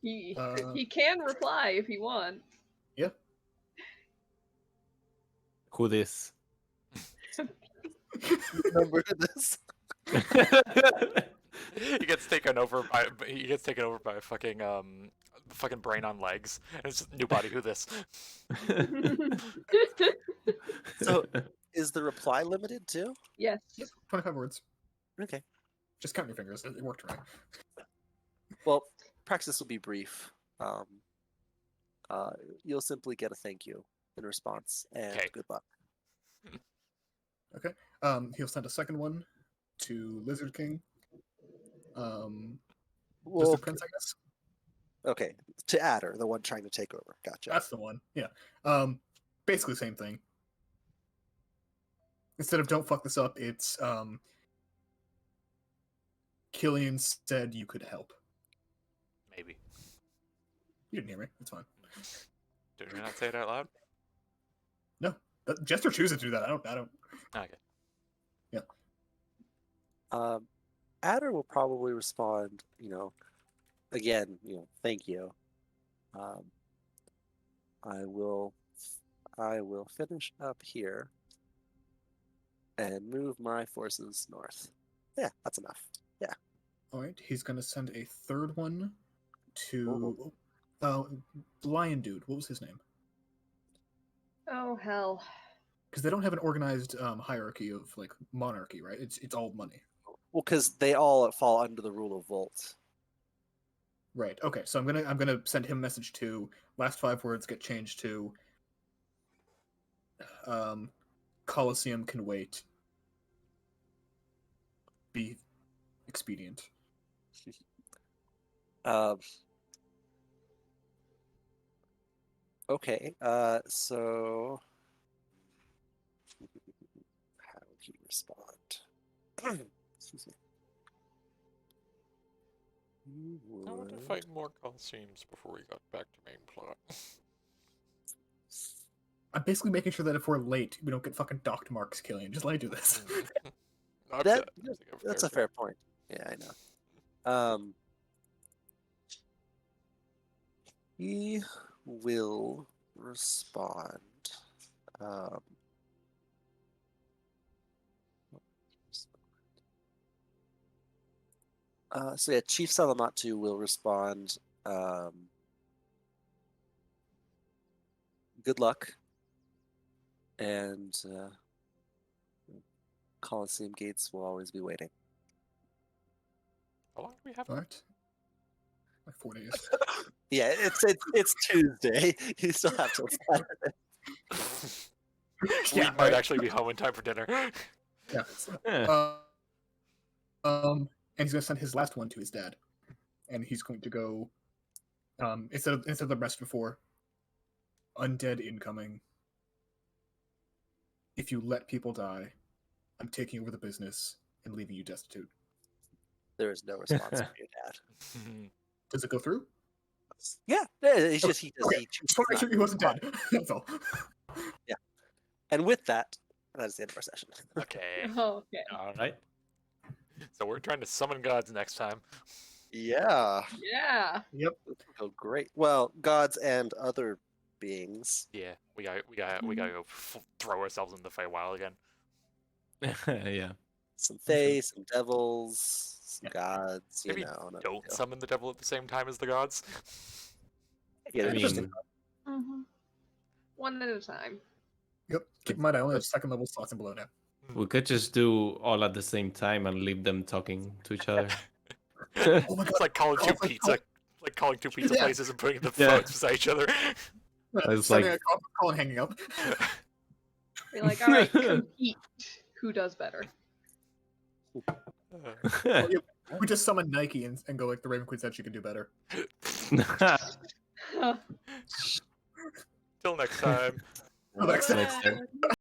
he Uh, he can reply if he wants. Who this? Remember this? he gets taken over by a fucking brain on legs, and it's just new body. Who this? So, is the reply limited too? Yes. yep, 25 words. Okay. Just count your fingers. It worked right. Well, Praxis will be brief. You'll simply get a thank you in response, and Okay. good luck. He'll send a second one to Lizard King. Well, Just the prince, I guess. okay, to Adder, the one trying to take over. Gotcha. That's the one. Yeah. Basically same thing. Instead of don't fuck this up, it's Killian said you could help. You didn't hear me. It's fine. Did we not say it out loud? Jester chooses to do that. I don't. Okay. Adder will probably respond, again, thank you. I will finish up here and move my forces north. Yeah, that's enough. Yeah. All right. He's gonna send a third one to Lion Dude. What was his name? Oh hell. Because they don't have an organized hierarchy of like monarchy, right? It's all money. Well, because they all fall under the rule of Volt. Right. Okay. So I'm gonna send him a message to last 5 words get changed to Colosseum can wait. Be expedient. Okay. So how would he respond? Excuse me. You I want to would- fight more Colosseums before we got back to main plot. I'm basically making sure that if we're late, we don't get fucking docked marks killing. Just let me do this. I'm That- sad. That's a good That's a character. fair point. Yeah, I know. He will respond. So yeah, Chief Salamatu will respond. Good luck, and Colosseum gates will always be waiting. How long do we have? All right. Like 4 days. Yeah, it's Tuesday. You still have till Saturday. We Yeah, might right. actually be home in time for dinner. Yeah. Eh, And he's gonna send his last one to his dad, and he's going to go. Instead of the rest before. Undead incoming. If you let people die, I'm taking over the business and leaving you destitute. There is no response from your dad. Does it go through? Yeah, it's just he does. Okay, He chooses just want to make not sure he to wasn't respond. dead. That's all. And with that, that is the end of our session. Okay. Oh, okay. all right. So we're trying to summon gods next time. Yeah, Yeah. Yep. this will go great. Well, gods and other beings. Yeah, we gotta go throw ourselves in the Feywild again. Yeah. Some fae, some devils, some Yeah. gods, Maybe no big don't deal. summon the devil at the same time as the gods. Yeah, I interesting. mean, Mm-hmm. One at a time. Yep. Keep in mind, I only have 2nd level slots and below now. we could just do all at the same time and leave them talking to each other. Oh my god. It's like calling two Oh my pizza, like calling two pizza Yeah. places and putting the Yeah. phones beside each other. It's Sending like- a conference call and hanging up. Be like, all right, compete. Who does better? We just summon Nike and go like the Raven Queen said she could do better. Till next time. Till next time. Next time.